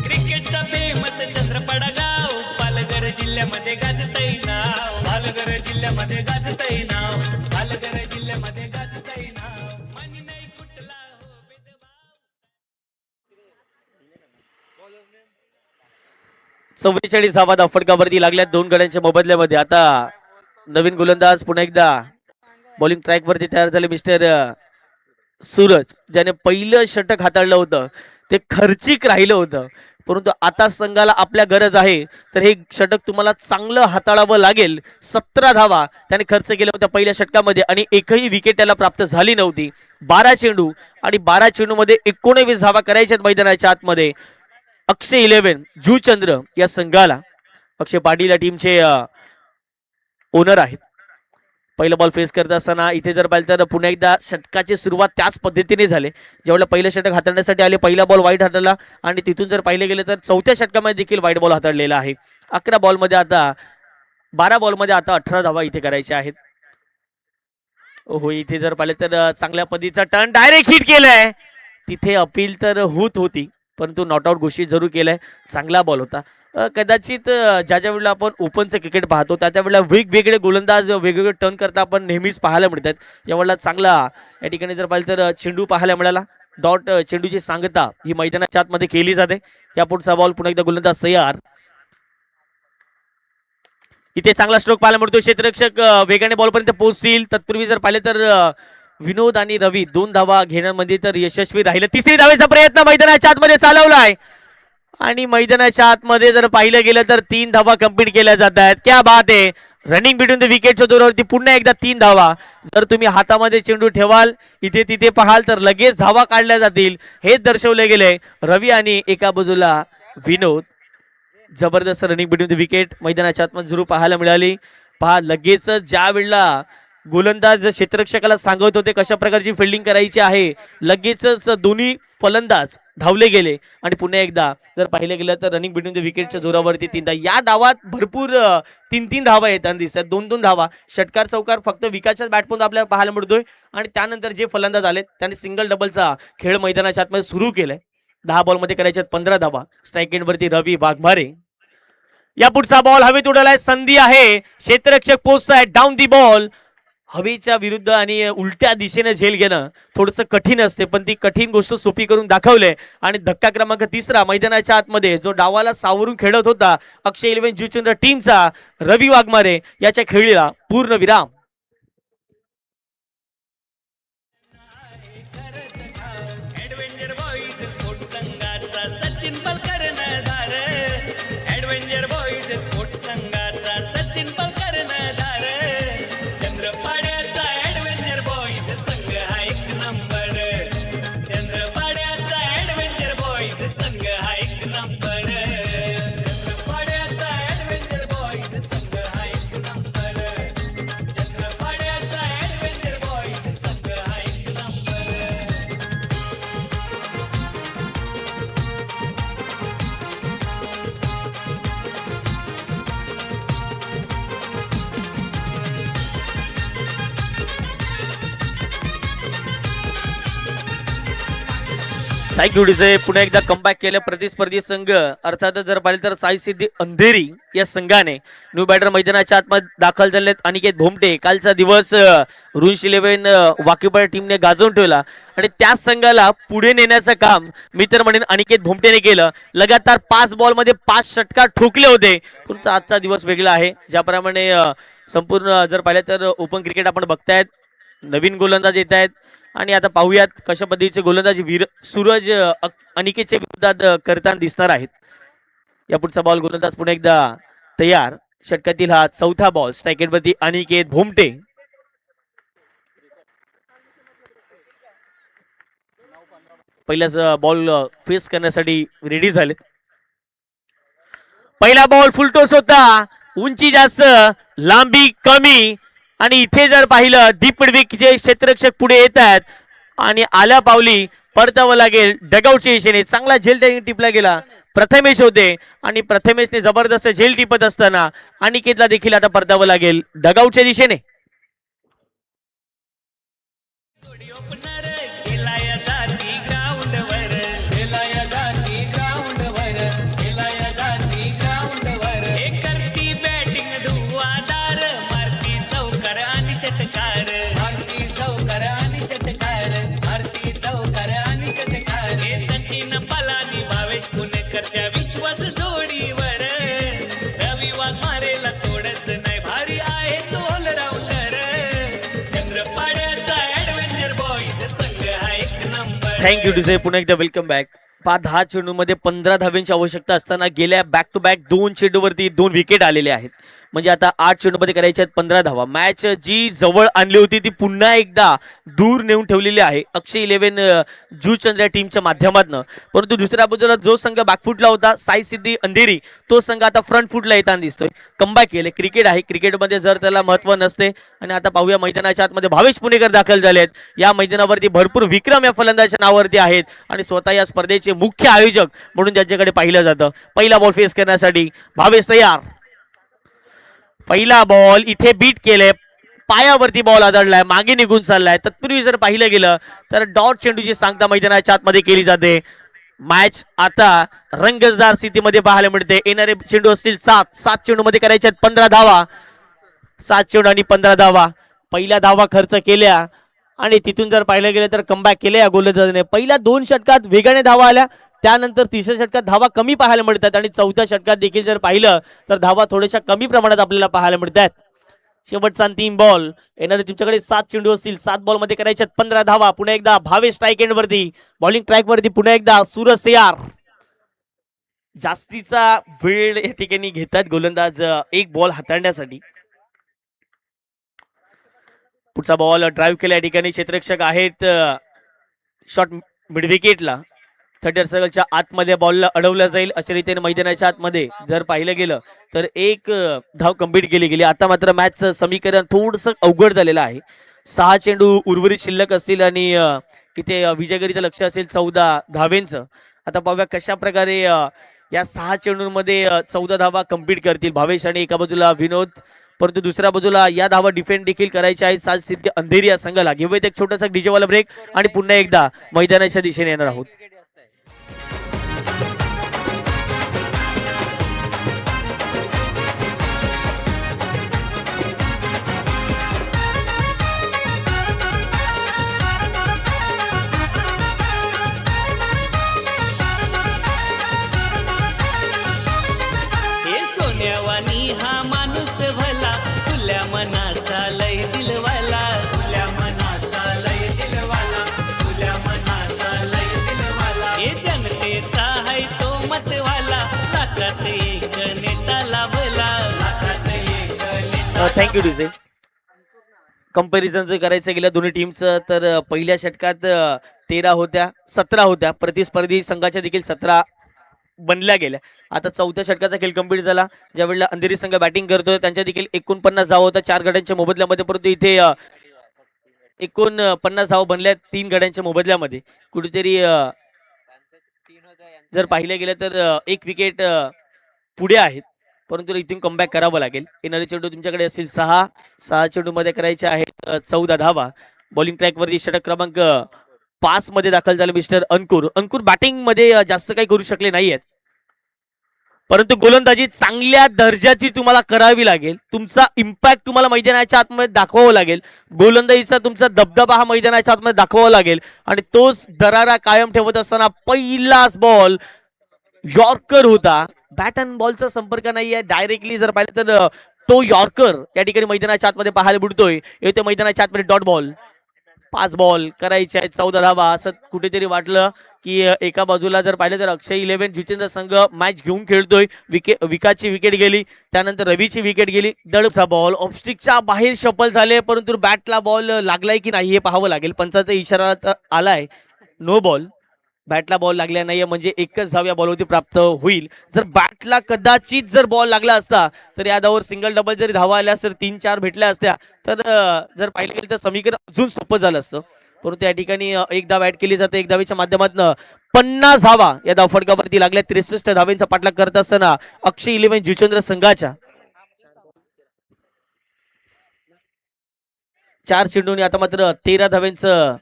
क्रिकेटचा फेमस चंद्रपडा गाव, पालघर जिल्ह्यामध्ये गाजतय नाव. पालघर जिल्ह्यामध्ये गाजतय नाव. पालघर जिल्ह्यामध्ये गाजतय नाव. मानी नाही कुठला हो भेदभाव. 44 धावा फटकावरती लागल्या 2 गड्यांच्या मोबदल्यामध्ये. आता नवीन गोलंदाज पुन्हा एकदा बॉलिंग ट्रॅक वरती तयार झाले मिस्टर सूरज, ज्याने पहिलं षटक हाताळलं होतं ते खर्चिक राहिलं होतं, परंतु आता संघाला आपल्या गरज आहे तर हे षटक तुम्हाला चांगलं हाताळावं लागेल. 17 धावा त्याने खर्च केल्या होत्या पहिल्या षटकामध्ये आणि एकही विकेट त्याला प्राप्त झाली नव्हती. 12 चेंडू आणि 12 चेंडू मध्ये 19 धावा करायच्यात मैदानाच्या आतमध्ये. अक्षय 11 जुचंद्र या संघाला, अक्षय पाटील या टीमचे ओनर आहेत. पहिला बॉल फेस करत असताना इथे जर पाहिलं तर पुन्हा एकदा षटकाची सुरुवात त्याच पद्धतीने झाली. ज्यावेळेला पहिलं षटक हाताळण्यासाठी आले पहिला बॉल वाईट हाताळला आणि तिथून जर पाहिले गेले तर चौथ्या षटकामध्ये देखील वाईट बॉल हाताळलेला आहे. 12 बॉलमध्ये आता 18 धावा इथे करायच्या आहेत. हो, इथे जर पाहिले तर चांगल्या पद्धतीचा टर्न डायरेक्ट हिट केलाय. तिथे अपील तर होती परंतु नॉट आउट घोषित जरूर केलाय. चांगला बॉल होता. कदाचित ज्या वेळेला आपण ओपनचं क्रिकेट पाहतो त्या वेळेला वेगवेगळे गोलंदाज वेगवेगळे टर्न करता आपण नेहमीच पाहायला मिळतात. यावेळेला चांगला या ठिकाणी जर पाहिलं तर चेंडू पाहायला मिळाला. डॉट चेंडूची सांगता ही मैदानाच्या आतमध्ये केली जाते. या पुढचा बॉल पुन्हा एकदा गोलंदाज तयार. इथे चांगला स्ट्रोक पाहायला मिळतो. क्षेत्ररक्षक वेगाने बॉलपर्यंत पोहोचतील. तत्पूर्वी जर पाहिले तर विनोद आणि रवी 2 धावा घेण्यामध्ये तर यशस्वी राहिले. 3री धावेचा प्रयत्न मैदानाच्या आतमध्ये चालवलाय आणि मैदानाच्या आतमध्ये जर पाहिलं गेलं तर 3 धावा कंप्लीट केल्या जात आहेत. क्या बात आहे. रनिंग बिटवीन द विकेटच्या जोरावरती पुन्हा एकदा 3 धावा. जर तुम्ही हातामध्ये चेंडू ठेवाल इथे तिथे पाहाल तर लगेच धावा काढल्या जातील हेच दर्शवले गेले. रवी आणि एका बाजूला विनोद. जबरदस्त रनिंग बिटवीन द विकेट मैदानाच्या आतमध्ये जरूर पाहायला मिळाली. पहा लगेच ज्या वेळेला गोलंदाज क्षेत्ररक्षकाला सांगत होते कशा प्रकारची फिल्डिंग करायची आहे लगेचच दोन्ही फलंदाज धावले गेले आणि पुन्हा एकदा जर पाहिलं गेलं तर रनिंग बिटवीन द विकेटच्या जोरावरती 3 धावा. या डावात भरपूर 3 धावा येताना दिसतात. 2 धावा षटकार चौकार फक्त विकासच्या बॅटमधून आपल्याला पाहायला मिळतोय आणि त्यानंतर जे फलंदाज आले त्यांनी सिंगल डबलचा खेळ मैदानाच्या आतमध्ये सुरू केलाय. 10 बॉलमध्ये करायच्यात 15 धावा. स्ट्राईक एंडवरती रवी वाघमारे. या पुढचा बॉल हवेत उडालाय. संधी आहे. क्षेत्ररक्षक पोहोचताय डाऊन दी बॉल. हवेच्या विरुद्ध आणि उलट्या दिशेने झेल घेणं थोडंसं कठीण असते पण ती कठीण गोष्ट सोपी करून दाखवले. आणि धक्का क्रमांक 3 मैदानाच्या आतमध्ये जो डावाला सावरून खेळत होता अक्षय 11 जुचंद्र टीमचा रवी वाघमारे याच्या खेळीला पूर्ण विराम. ऍडव्हेंचर बॉईज स्पोर्ट्स संघाचा सचिन पल कर्णधार. ऍडव्हेंचर बॉईज स्पोर्ट्स संघाचा सचिन पल कर्णधार. चंद्रपाड्याचा ऍडव्हेंचर बॉईज संघ हा 1 नंबर. चंद्रपाड्याचा ऍडव्हेंचर बॉईज संघ हा 1 नंबर. चंद्रपाड्याचा ऍडव्हेंचर बॉईज संघ हा 1 नंबर. चंद्रपाड्याचा ऍडव्हेंचर बॉईज संघ हा 1 नंबर. Thank you DJ. पुन्हा एकदा कमबॅक केलं प्रतिस्पर्धी संघ अर्थातच जर पाहिलं तर साई सिद्धी अंधेरी या संघाने न्यू बॅटर मैदानाच्या आतमध्ये दाखल झालेत. अनिकेत भोमटे कालचा दिवस रुन्स 11 वाकीपाड टीमने गाजवून ठेवला आणि त्याच संघाला पुढे नेण्याचं काम मी तर म्हणेन अनिकेत भोमटेने केलं. लगातार 5 बॉलमध्ये 5 षटकार ठोकले होते. परंतु आजचा दिवस वेगळा आहे. ज्याप्रमाणे संपूर्ण जर पाहिलं तर ओपन क्रिकेट आपण बघतायत. नवीन गोलंदाज येत आहेत आणि आता पाहूयात कशा पद्धतीचे गोलंदाज सूरज अनिकेतच्या विरोधात करताना दिसणार आहेत. या पुढचा बॉल गोलंदाज पुन्हा एकदा तयार. षटकातील हा 4था बॉल. स्ट्राईक एंडवरती अनिकेत भोमटे. पहिलाच बॉल फेस करण्यासाठी रेडी झालेत. पहिला बॉल फुलटोस होता. उंची जास्त लांबी कमी आणि इथे जर पाहिलं दीप पडवीचे क्षेत्ररक्षक पुढे येत आहेत आणि आल्या पावली परतावं लागेल डगआउटच्या दिशेने. चांगला झेल त्यांनी टिपला गेला. प्रथमेश होते आणि प्रथमेशने जबरदस्त झेल टिपत असताना अनिकेतला देखील आता परतावं लागेल डगआउटच्या दिशेने. ओपनर खेळाया जाती ग्राउंडवर. खेळाया जाती ग्राउंडवर. खेळाया जाती ग्राउंडवर. हे करती बॅटिंग धुवादार. मारती चौकार आणि षटकार. मारती चौकार आणि षटकार. मारती चौकार आणि षटकार. हे सचिन पलानी भावेश पुणेकरच्या विश्वास जोडीवर. Thank you DJ. पुन्हा एकदा वेलकम बॅक. 10 चेंडूमध्ये 15 धाव्यांची आवश्यकता असताना गेल्या बॅक टू बॅक 2 चेंडूवरती 2 विकेट आलेले आहेत. म्हणजे आता 8 चेंडूमध्ये करायचे आहेत 15 धावा. मॅच जी जवळ आणली होती ती पुन्हा एकदा दूर नेऊन ठेवलेली आहे अक्षय 11 जुचंद्र या टीमच्या माध्यमातून. परंतु दुसऱ्या बाजूला जो संघ बॅकफुटला होता साई सिद्धी अंधेरी, तो संघ आता फ्रंट फुटला येताना दिसतोय. कमबॅक केले. क्रिकेट आहे, क्रिकेटमध्ये जर त्याला महत्व नसते. आणि आता पाहूया मैदानाच्या आतमध्ये भावेश पुणेकर दाखल झाले आहेत. या मैदानावरती भरपूर विक्रम या फलंदाजाच्या नावावरती आहेत आणि स्वतः या स्पर्धेचे मुख्य आयोजक म्हणून त्यांच्याकडे पाहिलं जातं. पहिला बॉल फेस करण्यासाठी भावेश तयार. पहिला बॉल इथे बीट केले, पायावरती बॉल आदळलाय, मागे निघून चाललाय. तत्पूर्वी जर पाहिलं गेलं तर डॉट चेंडूची सांगता मैदानाच्या आतमध्ये केली जाते. मॅच आता रंगतदार स्थितीमध्ये पाहायला मिळते. येणारे चेंडू असतील 7 चेंडूमध्ये करायचे आहेत 15 धावा. 7 चेंडू आणि 15 धावा. पहिल्या धावा खर्च केल्या आणि तिथून जर पाहिलं गेलं तर कमबॅक केले या गोलंदाजाने. पहिल्या 2 षटकात वेगाने धावा आल्या, त्यानंतर तिसऱ्या षटकात धावा कमी पाहायला मिळतात आणि चौथ्या षटकात देखील जर पाहिलं तर धावा थोड्याशा कमी प्रमाणात आपल्याला पाहायला मिळतात. शेवटचा 3 बॉल येणारे तुमच्याकडे 7 चेंडू असतील. 7 बॉल मध्ये करायच्यात 15 धावा. पुन्हा एकदा भावेश स्ट्राईक एंड वरती, बॉलिंग ट्रॅक वरती पुन्हा एकदा सूरज तयार. जास्तीचा वेळ या ठिकाणी घेतात गोलंदाज एक बॉल हाताळण्यासाठी. पुढचा बॉल ड्राईव्ह केला या ठिकाणी क्षेत्ररक्षक आहेत शॉट मिड विकेटला. 30 सर्कलच्या आतमध्ये बॉलला अडवलं जाईल अशा रीतीने मैदानाच्या आतमध्ये जर पाहिलं गेलं तर एक धाव कंप्लीट केली गेली. आता मात्र मॅचचं समीकरण थोडंसं अवघड झालेलं आहे. 6 चेंडू उर्वरित शिल्लक असतील आणि इथे विजयगरीचं लक्ष असेल 14 धावेंचं. आता पाहूया कशा प्रकारे या 6 चेंडूंमध्ये 14 धावा कंप्लीट करतील भावेश आणि एका बाजूला विनोद. परंतु दुसऱ्या बाजूला या धावा डिफेंड देखील करायच्या आहेत साई सिद्धी अंधेरी या संघाला. घेऊयात एक छोटासा डीजेवाला ब्रेक आणि पुन्हा एकदा मैदानाच्या दिशेने येणार आहोत. हे सोन्यावानी हा माणूस भला, तुल्या मनाचा लय दिलवाला, तुल्या मनाचा लय दिलवाला, तुल्या मनाचा लय दिलवाला. हे जनतेचा है तो मतवाला, लाखात एक नेता लाभला, लाखात एक नेता. Thank you DJ. कंपॅरिझन जर करायचं गेलं दोन्ही टीमचं तर पहिल्या षटकात 13 होत्या, 17 होत्या. प्रतिस्पर्धी संघाच्या देखील 17 बनल्या गेल्या. आता चौथ्या षटकाचा खेळ कंप्लीट झाला. ज्या वेळेला अंधेरी संघ बॅटिंग करतोय त्यांच्या देखील 49 धावा होत्या 4 गड्यांच्या मोबदल्यामध्ये. परंतु इथे 49 धावा बनल्या 3 गड्यांच्या मोबदल्यामध्ये. कुठेतरी जर पाहिलं गेलं तर 1 विकेट पुढे आहेत. परंतु इथून कमबॅक करावं लागेल. येणारे चेंडू तुमच्याकडे असतील 6 चेंडूमध्ये करायचे आहेत 14 धावा. बॉलिंग ट्रॅकवरती षटक क्रमांक 5 मध्ये दाखल झाले मिस्टर अंकुर बॅटिंग मध्ये जास्त काही करू शकले नाहीयेत. परंतु गोलंदाजी चांगल्या दर्जाची तुम्हाला करावी लागेल. तुमचा इम्पॅक्ट तुम्हाला मैदानाच्या आतमध्ये दाखवावा लागेल. गोलंदाजीचा तुमचा दबदबा हा मैदानाच्या आतमध्ये दाखवावा लागेल आणि तोच दरारा कायम ठेवत असताना पहिलाच बॉल यॉर्कर होता. बॅट अँड बॉलचा संपर्क नाहीये. डायरेक्टली जर पाहिलं तर तो यॉर्कर या ठिकाणी मैदानाच्या आतमध्ये पाहायला मिळतोय. येतो मैदानाच्या आतमध्ये डॉट बॉल. 5 बॉल करायचे आहेत 14 धावा. असं कुठेतरी वाटलं की एका बाजूला जर पाहिलं तर अक्षय 11 जुचेंद्र संघ मॅच घेऊन खेळतोय. विकासची विकेट गेली, त्यानंतर रवीची विकेट गेली. दडपचा बॉल ऑफस्टिकच्या बाहेर शफल झाले, परंतु बॅटला बॉल लागलाय की नाही हे पाहावं लागेल. पंचाचा इशारा आलाय नो बॉल. बॅटला बॉल लागला नाहीये म्हणजे एकच धाव या बॉलवरती प्राप्त होईल. जर बॅटला कदाचित जर बॉल लागला असता तर या धावावर सिंगल डबल जरी धावा आल्या तर 3-4 भेटल्या असत्या तर जर पाहिलं गेलं तर समीकरण अजून सोपं झालं असतं. परंतु या ठिकाणी एक धाव ऍड केली जाते. एक धावेच्या माध्यमातून 50 धावा या धाव फटकावरती लागल्या. 63 धावेंचा पाठलाग करत असताना अक्षय 11 जुचंद्र संघाच्या 4 चेंडूंनी आता मात्र 13 धावेंचं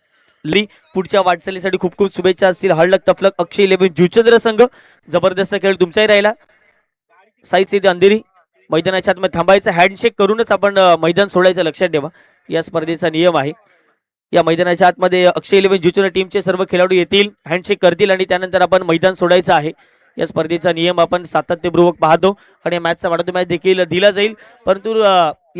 ली. पुढच्या वाटचालीसाठी खूप खूप शुभेच्छा असतील. हळलक टफलक अक्षय 11 जुचंद्र संघ. जबरदस्त खेळ तुमचाही राहिला. साई सिद्धी अंधेरी मैदानाच्या आतमध्ये थांबायचं. हँडशेक करूनच आपण मैदान सोडायचं लक्षात ठेवा. या स्पर्धेचा नियम आहे. या मैदानाच्या आतमध्ये अक्षय 11 जुचंद्र टीमचे सर्व खेळाडू येतील, हँडशेक करतील आणि त्यानंतर आपण मैदान सोडायचं आहे. या स्पर्धेचा नियम आपण सातत्यपूर्वक पाहतो आणि मॅचचा वाढतो मॅच देखील दिला जाईल. परंतु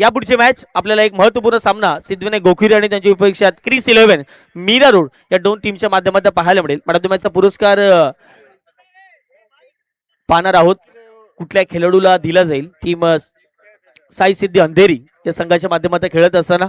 यापुढची मॅच आपल्याला एक महत्वपूर्ण सामना सिद्धविनायक गोखिरे आणि त्यांच्या उपरीक्षात क्रिस 11 मीरा रोड या दोन टीमच्या माध्यमातून पाहायला मिळेल. वाढतो मॅचचा पुरस्कार पाहणार आहोत कुठल्या खेळाडूला दिला जाईल. टीम साई सिद्धी अंधेरी या संघाच्या माध्यमातून खेळत असताना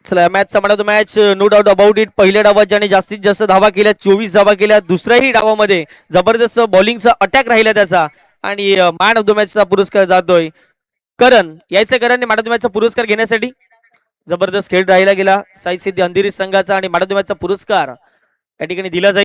चला मॅचचा म्हणतो match no doubt about it. पहिल्या डावात ज्याने जास्तीत जास्त धावा केल्या 24 धावा केल्या. दुसऱ्याही डावामध्ये जबरदस्त बॉलिंगचा अटॅक राहिला त्याचा आणि मॅन ऑफ द मॅचचा पुरस्कार जातोय करण. यायचं करण मॅन ऑफ द मॅचचा पुरस्कार घेण्यासाठी. जबरदस्त खेळ राहिला गेला साई सिद्धी अंधेरी संघाचा आणि मॅन ऑफ द मॅचचा पुरस्कार या ठिकाणी दिला जाईल.